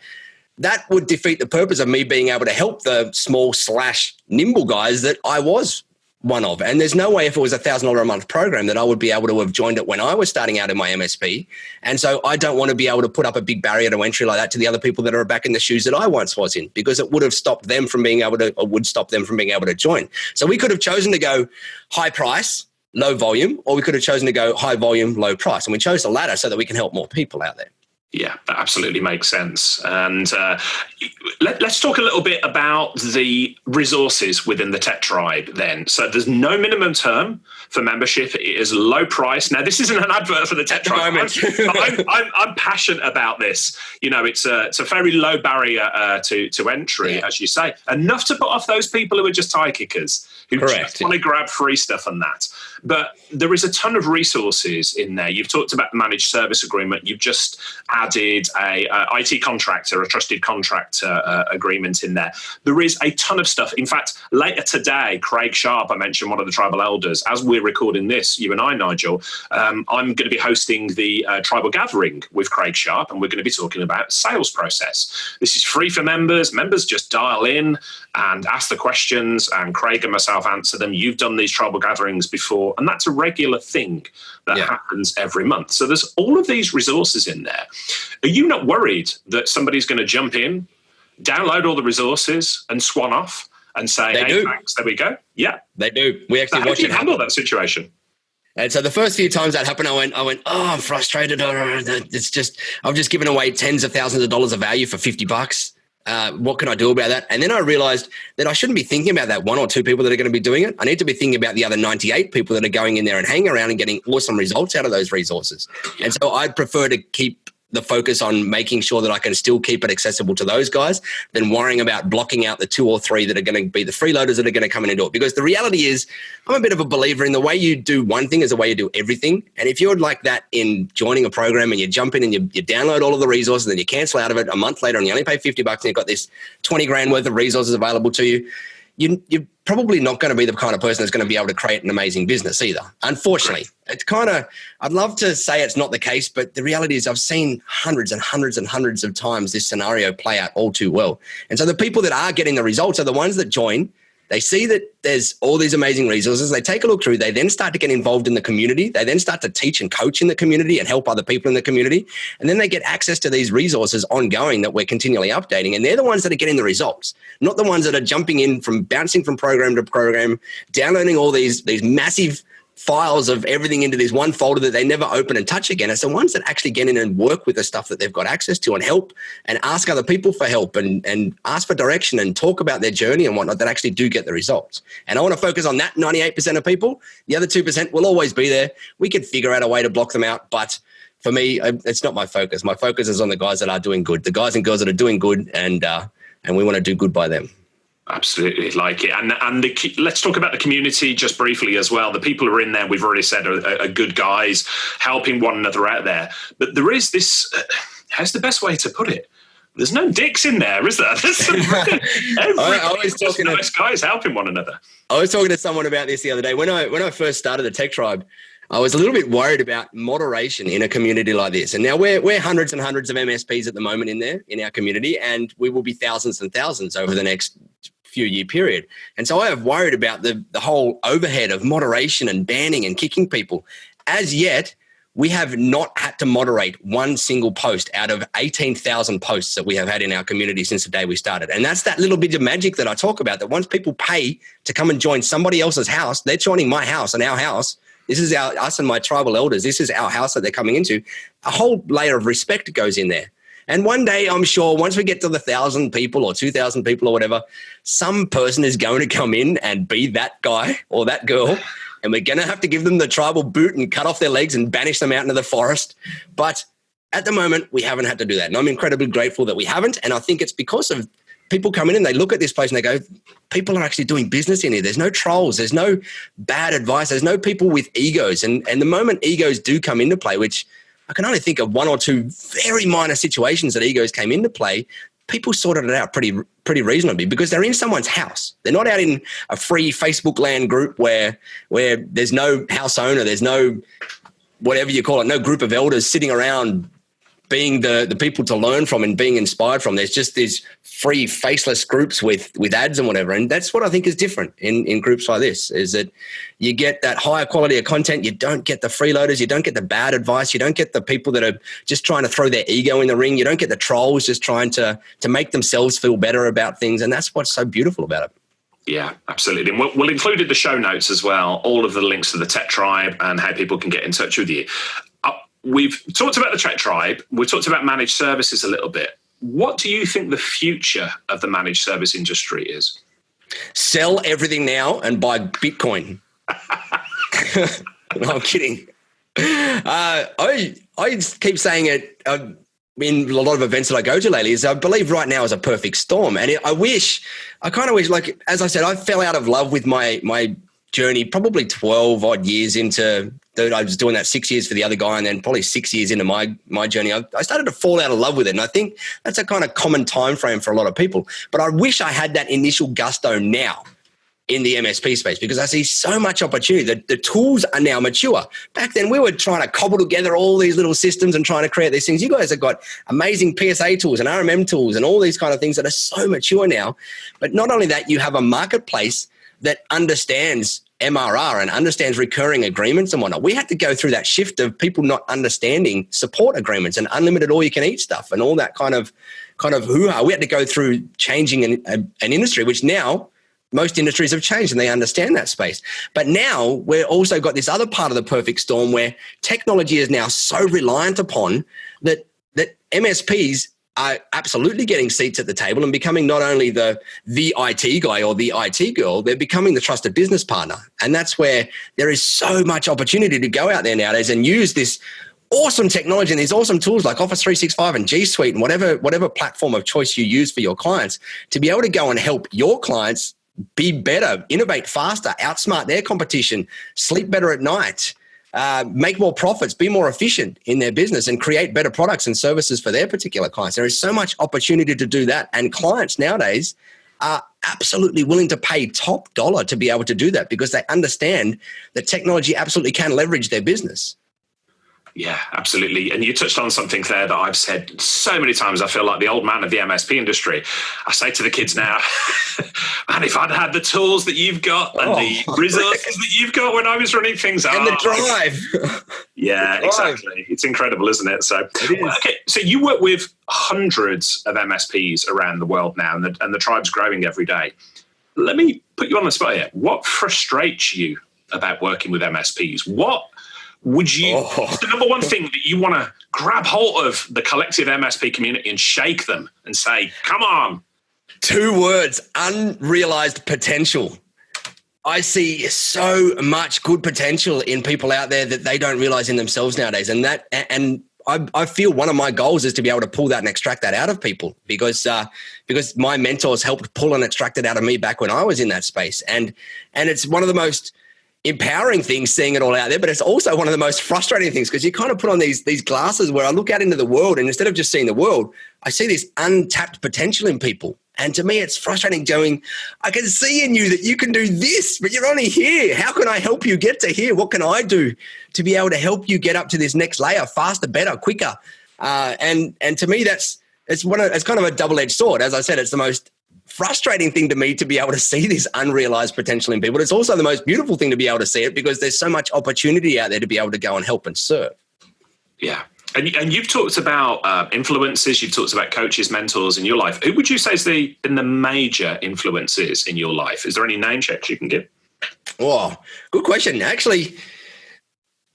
that would defeat the purpose of me being able to help the small/nimble guys that I was one of. And there's no way if it was $1,000 a month program that I would be able to have joined it when I was starting out in my MSP. And so I don't want to be able to put up a big barrier to entry like that to the other people that are back in the shoes that I once was in, because it would have stopped them from being able to, or would stop them from being able to join. So we could have chosen to go high price, low volume, or we could have chosen to go high volume, low price. And we chose the latter so that we can help more people out there. Yeah, that absolutely makes sense. And let's talk a little bit about the resources within the Tech Tribe then. So there's no minimum term for membership. It is low price. Now, this isn't an advert for the Tech Tribe. I'm passionate about this. You know, it's a very low barrier to entry, as you say. Enough to put off those people who are just tie kickers, who just want to grab free stuff and that. But there is a ton of resources in there. You've talked about the managed service agreement. You've just added a IT contractor, a trusted contractor agreement in there. There is a ton of stuff. In fact, later today, Craig Sharp, I mentioned one of the tribal elders, as we're recording this, you and I, Nigel, I'm going to be hosting the tribal gathering with Craig Sharp, and we're going to be talking about sales process. This is free for members. Members just dial in and ask the questions, and Craig and myself answer them. You've done these tribal gatherings before, and that's a regular thing that happens every month. So there's all of these resources in there. Are you not worried that somebody's going to jump in, download all the resources, and swan off and say, thanks, there we go? Yeah. They do. We actually watch it handle that situation. And so the first few times that happened, I went, oh, I'm frustrated. It's just, I've just given away tens of thousands of dollars of value for $50. What can I do about that? And then I realized that I shouldn't be thinking about that 1 or 2 people that are going to be doing it. I need to be thinking about the other 98 people that are going in there and hanging around and getting awesome results out of those resources. And so I'd prefer to keep the focus on making sure that I can still keep it accessible to those guys than worrying about blocking out the 2 or 3 that are going to be the freeloaders that are going to come in and do it. Because the reality is, I'm a bit of a believer in the way you do one thing is the way you do everything. And if you're like that in joining a program and you jump in and you download all of the resources and then you cancel out of it a month later and you only pay $50 and you've got this 20 grand worth of resources available to you, you're probably not going to be the kind of person that's going to be able to create an amazing business either. Unfortunately, it's kind of, I'd love to say it's not the case, but the reality is I've seen hundreds and hundreds and hundreds of times this scenario play out all too well. And so the people that are getting the results are the ones that join They see that there's all these amazing resources. They take a look through. They then start to get involved in the community. They then start to teach and coach in the community and help other people in the community. And then they get access to these resources ongoing that we're continually updating. And they're the ones that are getting the results, not the ones that are jumping in from bouncing from program to program, downloading all these massive files of everything into this one folder that they never open and touch again. It's the ones that actually get in and work with the stuff that they've got access to and help and ask other people for help and ask for direction and talk about their journey and whatnot that actually do get the results. And I want to focus on that 98% of people. The other 2% will always be there. We could figure out a way to block them out, but for me, it's not my focus. My focus is on the guys that are doing good, the guys and girls that are doing good, and we want to do good by them. Absolutely like it. And let's talk about the community just briefly as well. The people who are in there, we've already said, are good guys, helping one another out there. But there is this, how's the best way to put it? There's no dicks in there, is there? There's some nice guys helping one another. I was talking to someone about this the other day. When I first started the Tech Tribe, I was a little bit worried about moderation in a community like this. And now we're hundreds and hundreds of MSPs at the moment in our community, and we will be thousands and thousands over the next few-year period. And so I have worried about the whole overhead of moderation and banning and kicking people. As yet, we have not had to moderate one single post out of 18,000 posts that we have had in our community since the day we started. And that's that little bit of magic that I talk about, that once people pay to come and join somebody else's house, they're joining my house and our house. This is us and my tribal elders. This is our house that they're coming into. A whole layer of respect goes in there. And one day, I'm sure, once we get to the 1,000 people or 2,000 people or whatever, some person is going to come in and be that guy or that girl, and we're going to have to give them the tribal boot and cut off their legs and banish them out into the forest. But at the moment, we haven't had to do that. And I'm incredibly grateful that we haven't. And I think it's because of people come in and they look at this place and they go, people are actually doing business in here. There's no trolls. There's no bad advice. There's no people with egos. And the moment egos do come into play, which I can only think of one or two very minor situations that egos came into play, people sorted it out pretty reasonably because they're in someone's house. They're not out in a free Facebook land group where there's no house owner, there's no whatever you call it, no group of elders sitting around being the people to learn from and being inspired from. There's just these free faceless groups with ads and whatever. And that's what I think is different in groups like this, is that you get that higher quality of content. You don't get the freeloaders. You don't get the bad advice. You don't get the people that are just trying to throw their ego in the ring. You don't get the trolls just trying to make themselves feel better about things. And that's what's so beautiful about it. Yeah, absolutely. And we'll include in the show notes as well all of the links to the Tech Tribe and how people can get in touch with you. We've talked about the Tech Tribe. We've talked about managed services a little bit. What do you think the future of the managed service industry is? Sell everything now and buy Bitcoin. No, I'm kidding. I keep saying it in a lot of events that I go to lately, is I believe right now is a perfect storm. And I kind of wish, like, as I said, I fell out of love with my journey probably 12 odd years into I was doing that 6 years for the other guy, and then probably 6 years into my journey, I started to fall out of love with it. And I think that's a kind of common time frame for a lot of people. But I wish I had that initial gusto now in the MSP space, because I see so much opportunity. The tools are now mature. Back then, we were trying to cobble together all these little systems and trying to create these things. You guys have got amazing PSA tools and RMM tools and all these kind of things that are so mature now. But not only that, you have a marketplace that understands MRR and understands recurring agreements and whatnot. We had to go through that shift of people not understanding support agreements and unlimited all-you-can-eat stuff and all that kind of hoo-ha. We had to go through changing an industry, which now most industries have changed and they understand that space. But now we're also got this other part of the perfect storm where technology is now so reliant upon that MSPs are absolutely getting seats at the table and becoming not only the IT guy or the IT girl, they're becoming the trusted business partner. And that's where there is so much opportunity to go out there nowadays and use this awesome technology and these awesome tools like Office 365 and G Suite and whatever platform of choice you use for your clients to be able to go and help your clients be better, innovate faster, outsmart their competition, sleep better at night, make more profits, be more efficient in their business and create better products and services for their particular clients. There is so much opportunity to do that. And clients nowadays are absolutely willing to pay top dollar to be able to do that because they understand that technology absolutely can leverage their business. Yeah, absolutely. And you touched on something there that I've said so many times. I feel like the old man of the MSP industry. I say to the kids now, man, if I'd had the tools that you've got and the resources that you've got when I was running things, and the drive. Yeah, exactly. It's incredible, isn't it? So, okay, so you work with hundreds of MSPs around the world now, and the tribe's growing every day. Let me put you on the spot here. What frustrates you about working with MSPs? What would you, what's the number one thing that you want to grab hold of the collective MSP community and shake them and say, come on? 2 words, unrealized potential. I see so much good potential in people out there that they don't realize in themselves nowadays. And I feel one of my goals is to be able to pull that and extract that out of people because my mentors helped pull and extract it out of me back when I was in that space. And it's one of the most empowering things seeing it all out there, but it's also one of the most frustrating things because you kind of put on these glasses where I look out into the world and instead of just seeing the world, I see this untapped potential in people. And to me, it's frustrating going, I can see in you that you can do this, but you're only here. How can I help you get to here? What can I do to be able to help you get up to this next layer faster, better, quicker? And to me, it's kind of a double-edged sword. As I said, it's the most frustrating thing to me to be able to see this unrealized potential in people. It's also the most beautiful thing to be able to see it because there's so much opportunity out there to be able to go and help and serve. Yeah. And you've talked about influences, you've talked about coaches, mentors in your life. Who would you say has been the major influences in your life? Is there any name checks you can give? Oh, good question. Actually,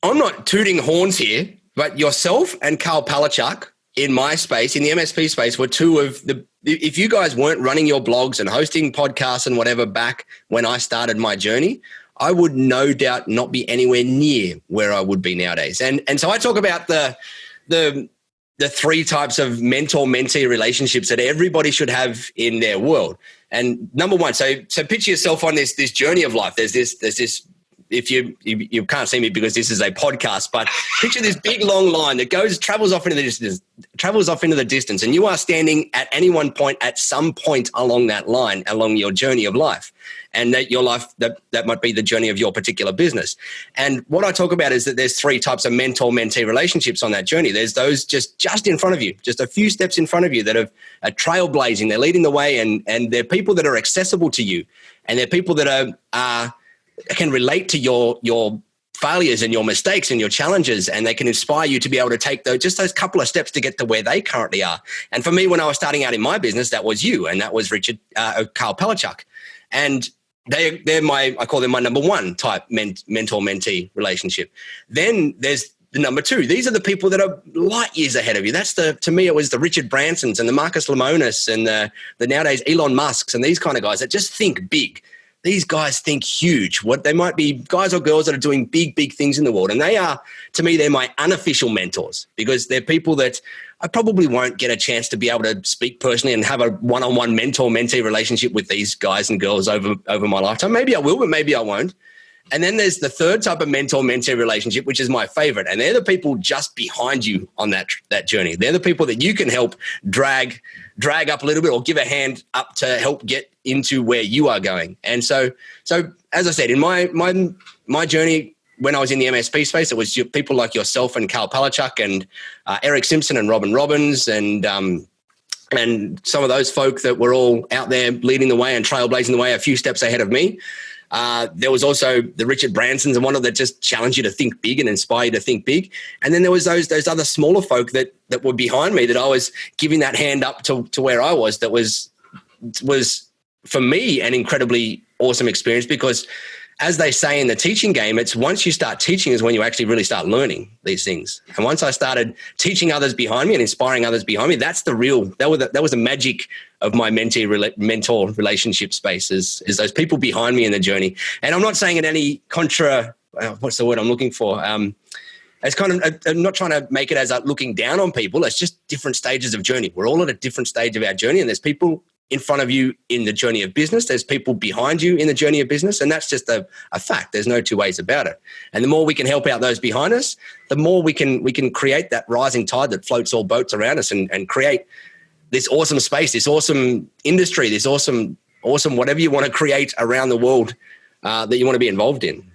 I'm not tooting horns here, but yourself and Carl Palachuk in my space, in the MSP space, were two of the, if you guys weren't running your blogs and hosting podcasts and whatever back when I started my journey, I would no doubt not be anywhere near where I would be nowadays. And so I talk about the 3 types of mentor-mentee relationships that everybody should have in their world. And number one, so picture yourself on this journey of life. There's this. If you can't see me because this is a podcast, but picture this big long line that travels off into the distance, and you are standing at any one point at some point along that line, along your journey of life, and that your life that might be the journey of your particular business. And what I talk about is that there's 3 types of mentor-mentee relationships on that journey. There's those just in front of you, just a few steps in front of you that are trailblazing, they're leading the way, and they're people that are accessible to you, and they're people that can relate to your failures and your mistakes and your challenges, and they can inspire you to be able to take those couple of steps to get to where they currently are. And for me, when I was starting out in my business, that was you, and that was Carl Palachuk. And they're I call them my number 1 type mentor-mentee relationship. Then there's the number 2. These are the people that are light years ahead of you. To me, it was the Richard Bransons and the Marcus Lemonis and the nowadays Elon Musks and these kind of guys that just think big. These guys think huge. What they might be guys or girls that are doing big, big things in the world. And they are, to me, they're my unofficial mentors because they're people that I probably won't get a chance to be able to speak personally and have a one-on-one mentor-mentee relationship with these guys and girls over my lifetime. Maybe I will, but maybe I won't. And then there's the 3rd type of mentor-mentee relationship, which is my favorite. And they're the people just behind you on that journey. They're the people that you can help drag up a little bit or give a hand up to help get into where you are going. And so as I said, in my journey, when I was in the MSP space, it was people like yourself and Carl Palachuk and Eric Simpson and Robin Robbins and some of those folk that were all out there leading the way and trailblazing the way a few steps ahead of me. There was also the Richard Bransons and one of that just challenge you to think big and inspire you to think big. And then there was those other smaller folk that were behind me that I was giving that hand up to where I was. That was for me an incredibly awesome experience because, as they say in the teaching game, it's once you start teaching is when you actually really start learning these things. And once I started teaching others behind me and inspiring others behind me, that's that was the magic of my mentor relationship space is those people behind me in the journey. And I'm not saying it any what's the word I'm looking for? It's kind of, I'm not trying to make it as looking down on people. It's just different stages of journey. We're all at a different stage of our journey, and there's people in front of you in the journey of business. There's people behind you in the journey of business, and that's just a fact. There's no 2 ways about it. And the more we can help out those behind us, the more we can create that rising tide that floats all boats around us and create this awesome space, this awesome industry, this awesome whatever you want to create around the world that you want to be involved in.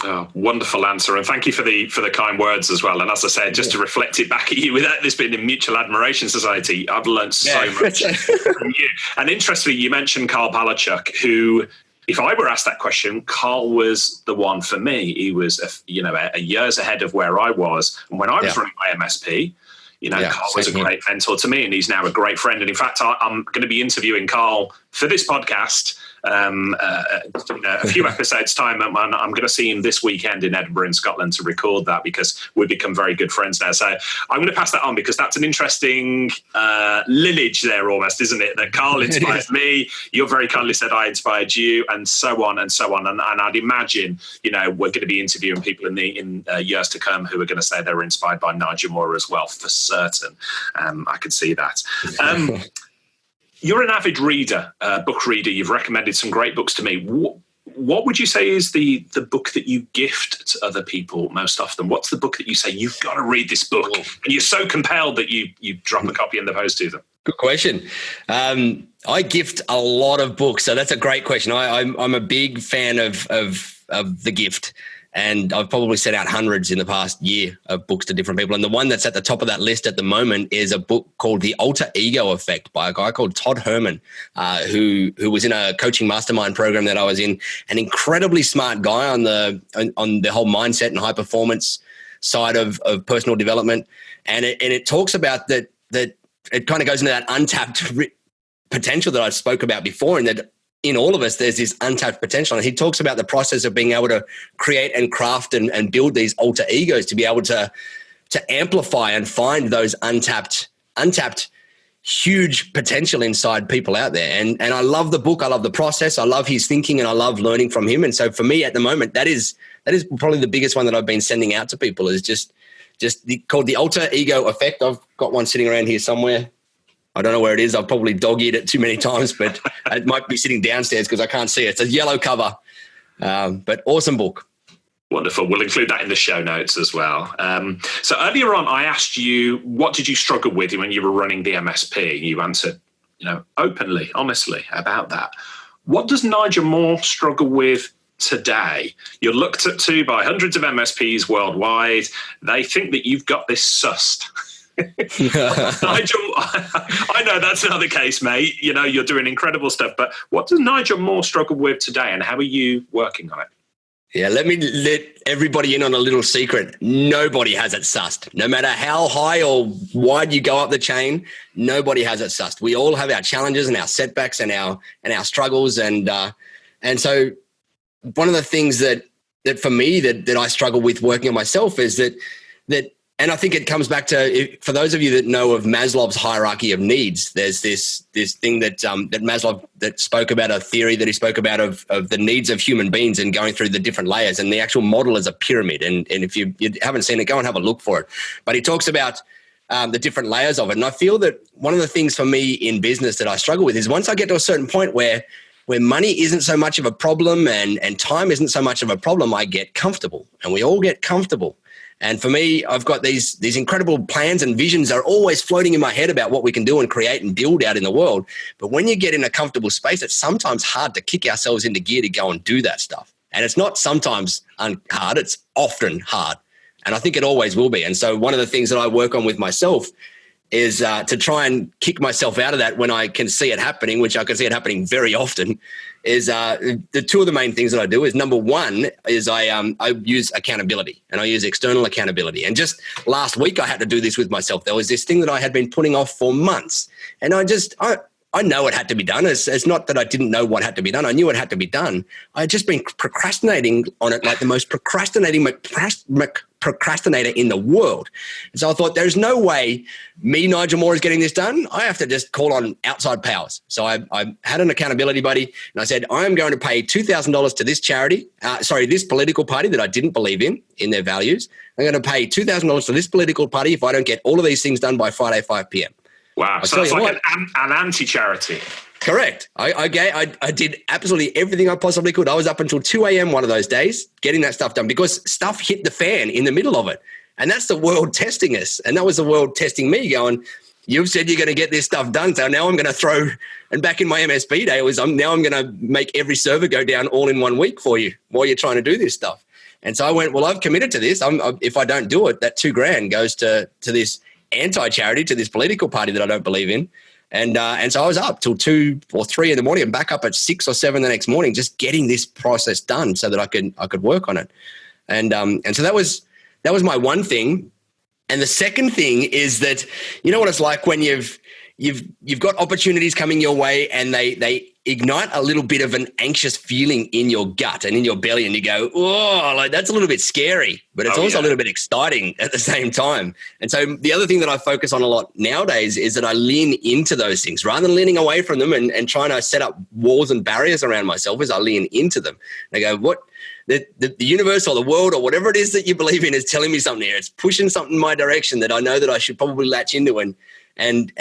Oh, wonderful answer, and thank you for the kind words as well. And as I said, just to reflect it back at you, without this being a mutual admiration society, I've learned so much from you. And interestingly, you mentioned Carl Palachuk, who, if I were asked that question, Carl was the one for me. He was, a years ahead of where I was, and when I was running my MSP. Carl was a great mentor to me, and he's now a great friend. And in fact, I'm going to be interviewing Carl for this podcast a few episodes time. I'm going to see him this weekend in Edinburgh in Scotland to record that, because we've become very good friends now. So I'm going to pass that on, because that's an interesting lineage there almost, isn't it? That Carl inspired me, you're very kindly said I inspired you, and so on and so on. And I'd imagine, we're going to be interviewing people in years to come who are going to say they were inspired by Nigel Moore as well, for certain. I could see that. You're an avid reader, book reader. You've recommended some great books to me. What would you say is the book that you gift to other people most often? What's the book that you say, you've got to read this book, and you're so compelled that you drop a copy in the post to them? Good question. I gift a lot of books, so that's a great question. I'm a big fan of the gift. And I've probably sent out hundreds in the past year of books to different people. And the one that's at the top of that list at the moment is a book called The Alter Ego Effect by a guy called Todd Herman, who was in a coaching mastermind program that I was in. An incredibly smart guy on the whole mindset and high performance side of personal development. And it talks about that it kind of goes into that untapped potential that I spoke about before, and that in all of us, there's this untapped potential. And he talks about the process of being able to create and craft and build these alter egos to be able to amplify and find those untapped, huge potential inside people out there. And I love the book. I love the process. I love his thinking, and I love learning from him. And so for me at the moment, that is probably the biggest one that I've been sending out to people, is just called The Alter Ego Effect. I've got one sitting around here somewhere. I don't know where it is. I've probably dog-eared it too many times, but it might be sitting downstairs because I can't see it. It's a yellow cover, but awesome book. Wonderful. We'll include that in the show notes as well. So earlier on, I asked you, what did you struggle with when you were running the MSP? You answered, openly, honestly about that. What does Nigel Moore struggle with today? You're looked up to by hundreds of MSPs worldwide. They think that you've got this sussed. Nigel, I know that's not the case, mate. You're doing incredible stuff, but what does Nigel Moore struggle with today, and how are you working on it? Yeah, let me let everybody in on a little secret. Nobody has it sussed. No matter how high or wide you go up the chain, nobody has it sussed. We all have our challenges and our setbacks and our struggles, and so one of the things that for me that I struggle with working on myself is that. And I think it comes back to, for those of you that know of Maslow's hierarchy of needs, there's this thing that Maslow that spoke about, a theory that he spoke about of the needs of human beings and going through the different layers. And the actual model is a pyramid. And if you haven't seen it, go and have a look for it. But he talks about the different layers of it. And I feel that one of the things for me in business that I struggle with is once I get to a certain point where money isn't so much of a problem and time isn't so much of a problem, I get comfortable. And we all get comfortable. And for me, I've got these incredible plans and visions that are always floating in my head about what we can do and create and build out in the world. But when you get in a comfortable space, it's sometimes hard to kick ourselves into gear to go and do that stuff. And it's not sometimes hard, it's often hard. And I think it always will be. And so one of the things that I work on with myself is to try and kick myself out of that when I can see it happening, which I can see it happening very often, is the two of the main things that I do is, number one is I use accountability, and I use external accountability. And just last week I had to do this with myself. There was this thing that I had been putting off for months, and I know it had to be done. It's not that I didn't know what had to be done. I knew it had to be done. I had just been procrastinating on it like the most procrastinator in the world. And so I thought, there's no way me, Nigel Moore, is getting this done. I have to just call on outside powers. So I had an accountability buddy, and I said, I'm going to pay $2,000 to this charity, this political party that I didn't believe in their values. I'm going to pay $2,000 to this political party if I don't get all of these things done by Friday, 5 p.m. Wow. So it's like an anti-charity. Correct. I did absolutely everything I possibly could. I was up until 2 a.m. one of those days getting that stuff done because stuff hit the fan in the middle of it. And that's the world testing us. And that was the world testing me, going, you've said you're going to get this stuff done. So now I'm going to throw, and back in my MSP day, I'm going to make every server go down all in 1 week for you while you're trying to do this stuff. And so I went, well, I've committed to this. If I don't do it, that $2,000 goes to this anti-charity, to this political party that I don't believe in. And so I was up till 2 or 3 in the morning and back up at 6 or 7 the next morning, just getting this process done so that I could work on it. And so that was my one thing. And the second thing is that, you know what it's like when you've got opportunities coming your way and they ignite a little bit of an anxious feeling in your gut and in your belly, and you go, oh, like that's a little bit scary, but it's also a little bit exciting at the same time. And so the other thing that I focus on a lot nowadays is that I lean into those things rather than leaning away from them and trying to set up walls and barriers around myself. As I lean into them. And I go, what? The universe or the world or whatever it is that you believe in is telling me something here. It's pushing something in my direction that I know that I should probably latch into, and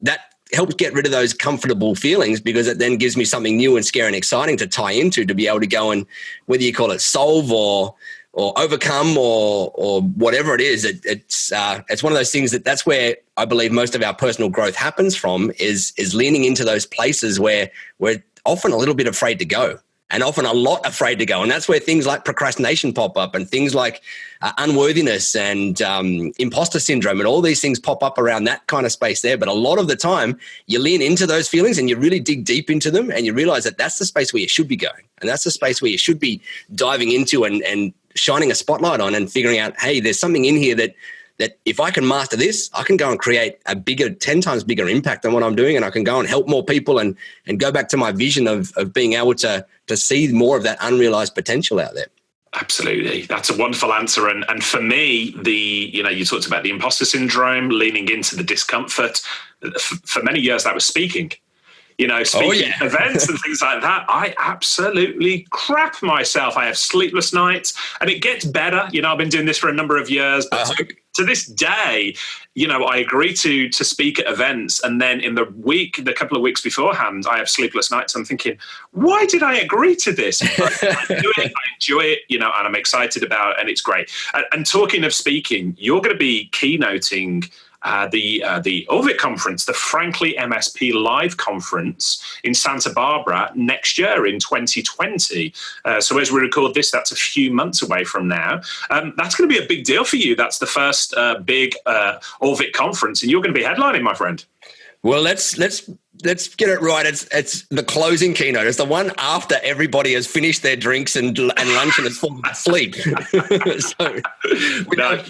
that helps get rid of those comfortable feelings, because it then gives me something new and scary and exciting to tie into, to be able to go and, whether you call it solve or overcome or whatever it is, it's one of those things that's where I believe most of our personal growth happens from, is leaning into those places where we're often a little bit afraid to go. And often a lot afraid to go. And that's where things like procrastination pop up, and things like unworthiness and imposter syndrome and all these things pop up around that kind of space there. But a lot of the time you lean into those feelings and you really dig deep into them, and you realize that that's the space where you should be going. And that's the space where you should be diving into and shining a spotlight on and figuring out, hey, there's something in here that if I can master this, I can go and create a bigger, 10 times bigger impact than what I'm doing. And I can go and help more people and go back to my vision of being able to see more of that unrealized potential out there. Absolutely. That's a wonderful answer. And for me, you talked about the imposter syndrome, leaning into the discomfort. For many years, that was speaking. Speaking events and things like that, I absolutely crap myself. I have sleepless nights, and it gets better. I've been doing this for a number of years, but to this day, I agree to speak at events, and then in the couple of weeks beforehand, I have sleepless nights. I'm thinking, why did I agree to this? But I do it, I enjoy it, and I'm excited about it, and it's great. And talking of speaking, you're going to be keynoting the OVIC conference, the Frankly MSP Live conference in Santa Barbara next year in 2020. So as we record this, that's a few months away from now. That's going to be a big deal for you. That's the first big OVIC conference, and you're going to be headlining, my friend. Well, let's get it right. It's the closing keynote. It's the one after everybody has finished their drinks and lunch and has fallen asleep. So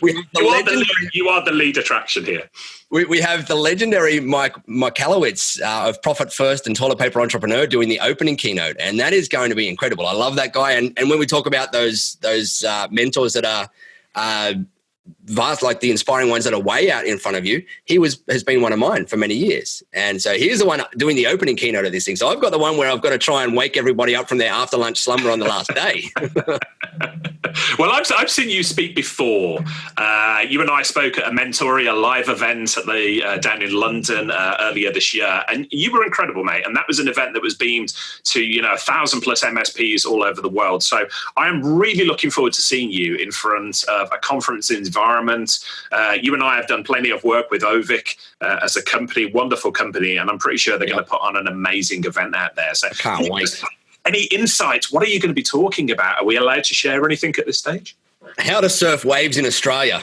you are the lead attraction here. We have the legendary Mike Mikalowicz of Profit First and Toilet Paper Entrepreneur doing the opening keynote, and that is going to be incredible. I love that guy. And when we talk about those mentors that are vast, like the inspiring ones that are way out in front of you, has been one of mine for many years. And so here's the one doing the opening keynote of this thing. So I've got the one where I've got to try and wake everybody up from their after lunch slumber on the last day. Well, I've seen you speak before. You and I spoke at a Mentoria live event at the down in London earlier this year, and you were incredible, mate. And that was an event that was beamed to 1,000+ MSPs all over the world. So I am really looking forward to seeing you in front of a conference environment. You and I have done plenty of work with OVIC as a company, wonderful company, and I'm pretty sure they're going to put on an amazing event out there. So I can't wait. Any insights? What are you going to be talking about? Are we allowed to share anything at this stage? How to surf waves in Australia.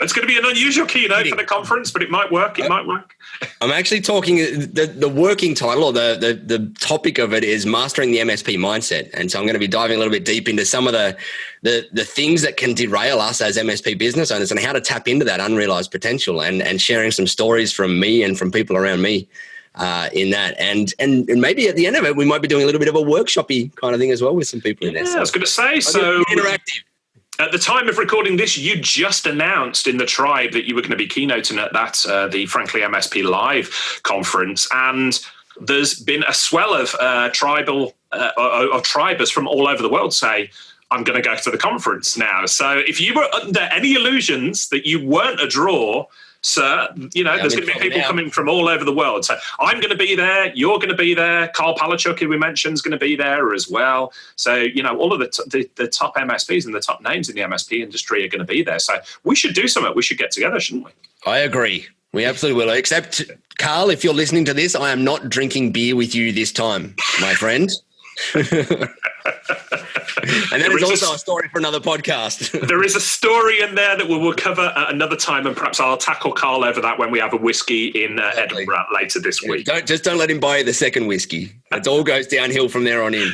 It's going to be an unusual keynote for the conference, but it might work. It might work. I'm actually talking, the working title or the topic of it is Mastering the MSP Mindset. And so I'm going to be diving a little bit deep into some of the things that can derail us as MSP business owners and how to tap into that unrealized potential, and sharing some stories from me and from people around me in that. And maybe at the end of it, we might be doing a little bit of a workshop-y kind of thing as well with some people in there. I was going to say, so interactive. At the time of recording this, you just announced in the tribe that you were going to be keynoting at that the Frankly MSP Live conference, and there's been a swell of tribers from all over the world say, I'm going to go to the conference now. So if you were under any illusions that you weren't a draw, sir, there's going to be people coming from all over the world. So I'm going to be there. You're going to be there. Carl Palachuk, who we mentioned, is going to be there as well. So, all of the top MSPs and the top names in the MSP industry are going to be there. So we should do something. We should get together, shouldn't we? I agree. We absolutely will. Except, Carl, if you're listening to this, I am not drinking beer with you this time, my friend. And that is also a story for another podcast. There is a story in there that we'll cover at another time, and perhaps I'll tackle Carl over that when we have a whiskey in Edinburgh later this week. Don't let him buy you the second whiskey. It all goes downhill from there on in.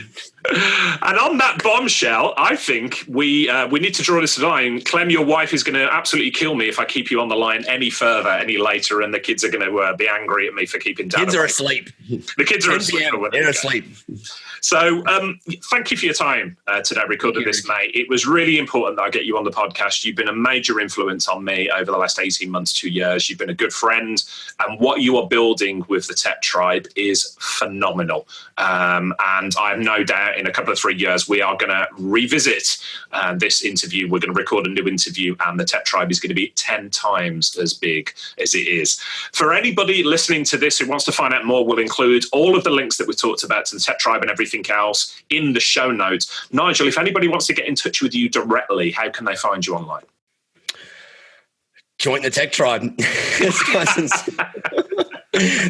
And on that bombshell, I think we need to draw this line. Clem, your wife is going to absolutely kill me if I keep you on the line any further, any later, and the kids are going to be angry at me for keeping Dad. Kids are asleep. The kids are asleep. They're asleep. So thank you for your time today, recording this, mate. It was really important that I get you on the podcast. You've been a major influence on me over the last 18 months, 2 years. You've been a good friend. And what you are building with the Tech Tribe is phenomenal. And I have no doubt in a couple of 3 years, we are going to revisit this interview. We're going to record a new interview, and the Tech Tribe is going to be 10 times as big as it is. For anybody listening to this who wants to find out more, we'll include all of the links that we've talked about to the Tech Tribe and everything else in the show notes. Nigel, if anybody wants to get in touch with you directly, how can they find you online? Join the Tech Tribe.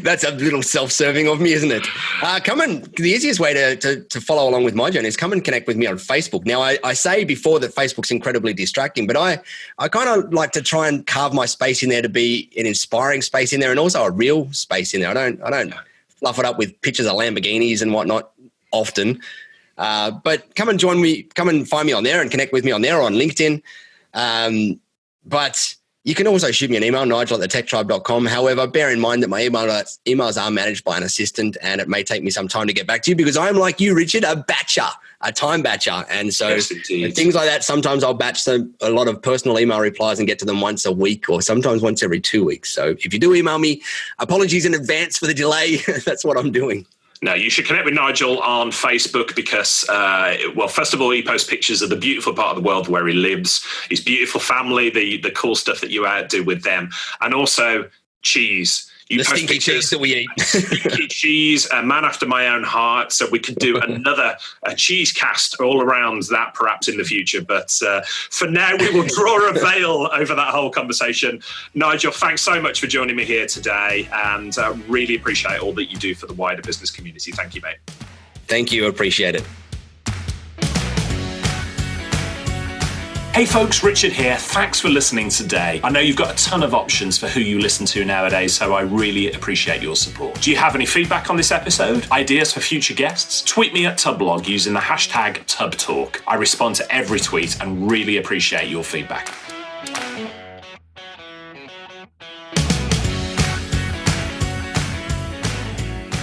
That's a little self-serving of me, isn't it? The easiest way to follow along with my journey is come and connect with me on Facebook. Now, I say before that Facebook's incredibly distracting, but I kind of like to try and carve my space in there to be an inspiring space in there, and also a real space in there. I don't fluff it up with pictures of Lamborghinis and whatnot often. But come and join me, come and find me on there and connect with me on there or on LinkedIn. But you can also shoot me an email, nigel@thetechtribe.com. However, bear in mind that my emails are managed by an assistant, and it may take me some time to get back to you because I'm like you, Richard, a time batcher. And so things like that, sometimes I'll batch a lot of personal email replies and get to them once a week or sometimes once every 2 weeks. So if you do email me, apologies in advance for the delay. That's what I'm doing. No, you should connect with Nigel on Facebook because, first of all, he posts pictures of the beautiful part of the world where he lives, his beautiful family, the cool stuff that you do with them, and also cheese. The stinky cheese that we eat. Stinky cheese, a man after my own heart. So we could do another cheese cast all around that perhaps in the future. But for now, we will draw a veil over that whole conversation. Nigel, thanks so much for joining me here today, and really appreciate all that you do for the wider business community. Thank you, mate. Thank you. Appreciate it. Hey folks, Richard here. Thanks for listening today. I know you've got a ton of options for who you listen to nowadays, so I really appreciate your support. Do you have any feedback on this episode? Ideas for future guests? Tweet me at Tubblog using the hashtag TubbTalk. I respond to every tweet and really appreciate your feedback.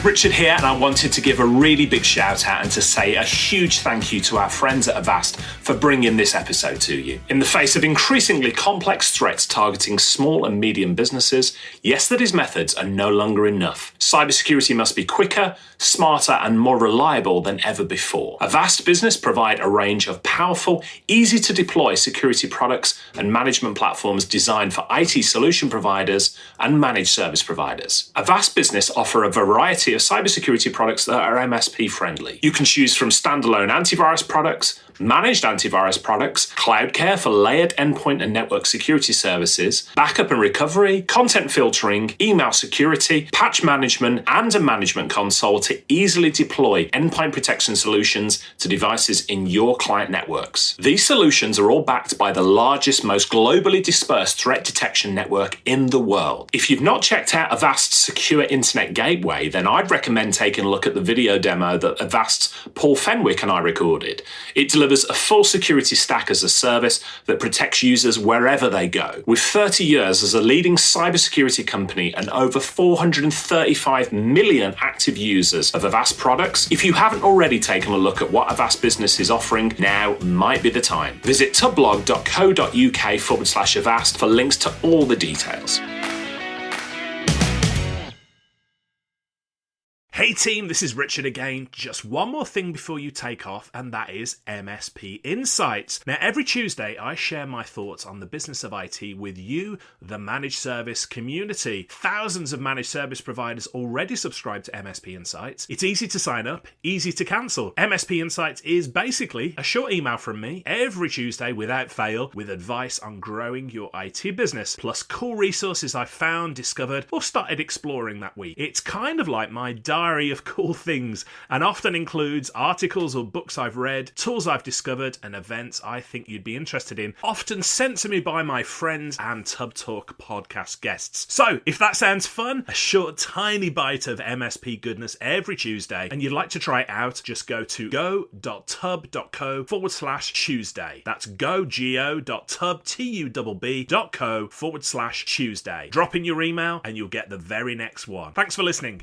Richard here, and I wanted to give a really big shout out and to say a huge thank you to our friends at Avast for bringing this episode to you. In the face of increasingly complex threats targeting small and medium businesses, yesterday's methods are no longer enough. Cybersecurity must be quicker, smarter, and more reliable than ever before. Avast Business provide a range of powerful, easy to deploy security products and management platforms designed for IT solution providers and managed service providers. Avast Business offer a variety of cybersecurity products that are MSP friendly. You can choose from standalone antivirus products, managed antivirus products, cloud care for layered endpoint and network security services, backup and recovery, content filtering, email security, patch management, and a management console to easily deploy endpoint protection solutions to devices in your client networks. These solutions are all backed by the largest, most globally dispersed threat detection network in the world. If you've not checked out Avast's secure internet gateway, then I'd recommend taking a look at the video demo that Avast's Paul Fenwick and I recorded. It delivers a full security stack as a service that protects users wherever they go. With 30 years as a leading cybersecurity company and over 435 million active users of Avast products, if you haven't already taken a look at what Avast Business is offering, now might be the time. Visit tubblog.co.uk/Avast for links to all the details. Hey team, this is Richard again. Just one more thing before you take off, and that is MSP Insights. Now, every Tuesday, I share my thoughts on the business of IT with you, the managed service community. Thousands of managed service providers already subscribe to MSP Insights. It's easy to sign up, easy to cancel. MSP Insights is basically a short email from me every Tuesday without fail with advice on growing your IT business, plus cool resources I've found, discovered, or started exploring that week. It's kind of like my diary diary of cool things and often includes articles or books I've read, tools I've discovered, and events I think you'd be interested in, often sent to me by my friends and Tubb Talk podcast guests. So, if that sounds fun, a short, tiny bite of MSP goodness every Tuesday, and you'd like to try it out, just go to go.tubb.co/Tuesday. That's go.tubb.co/Tuesday. Drop in your email and you'll get the very next one. Thanks for listening.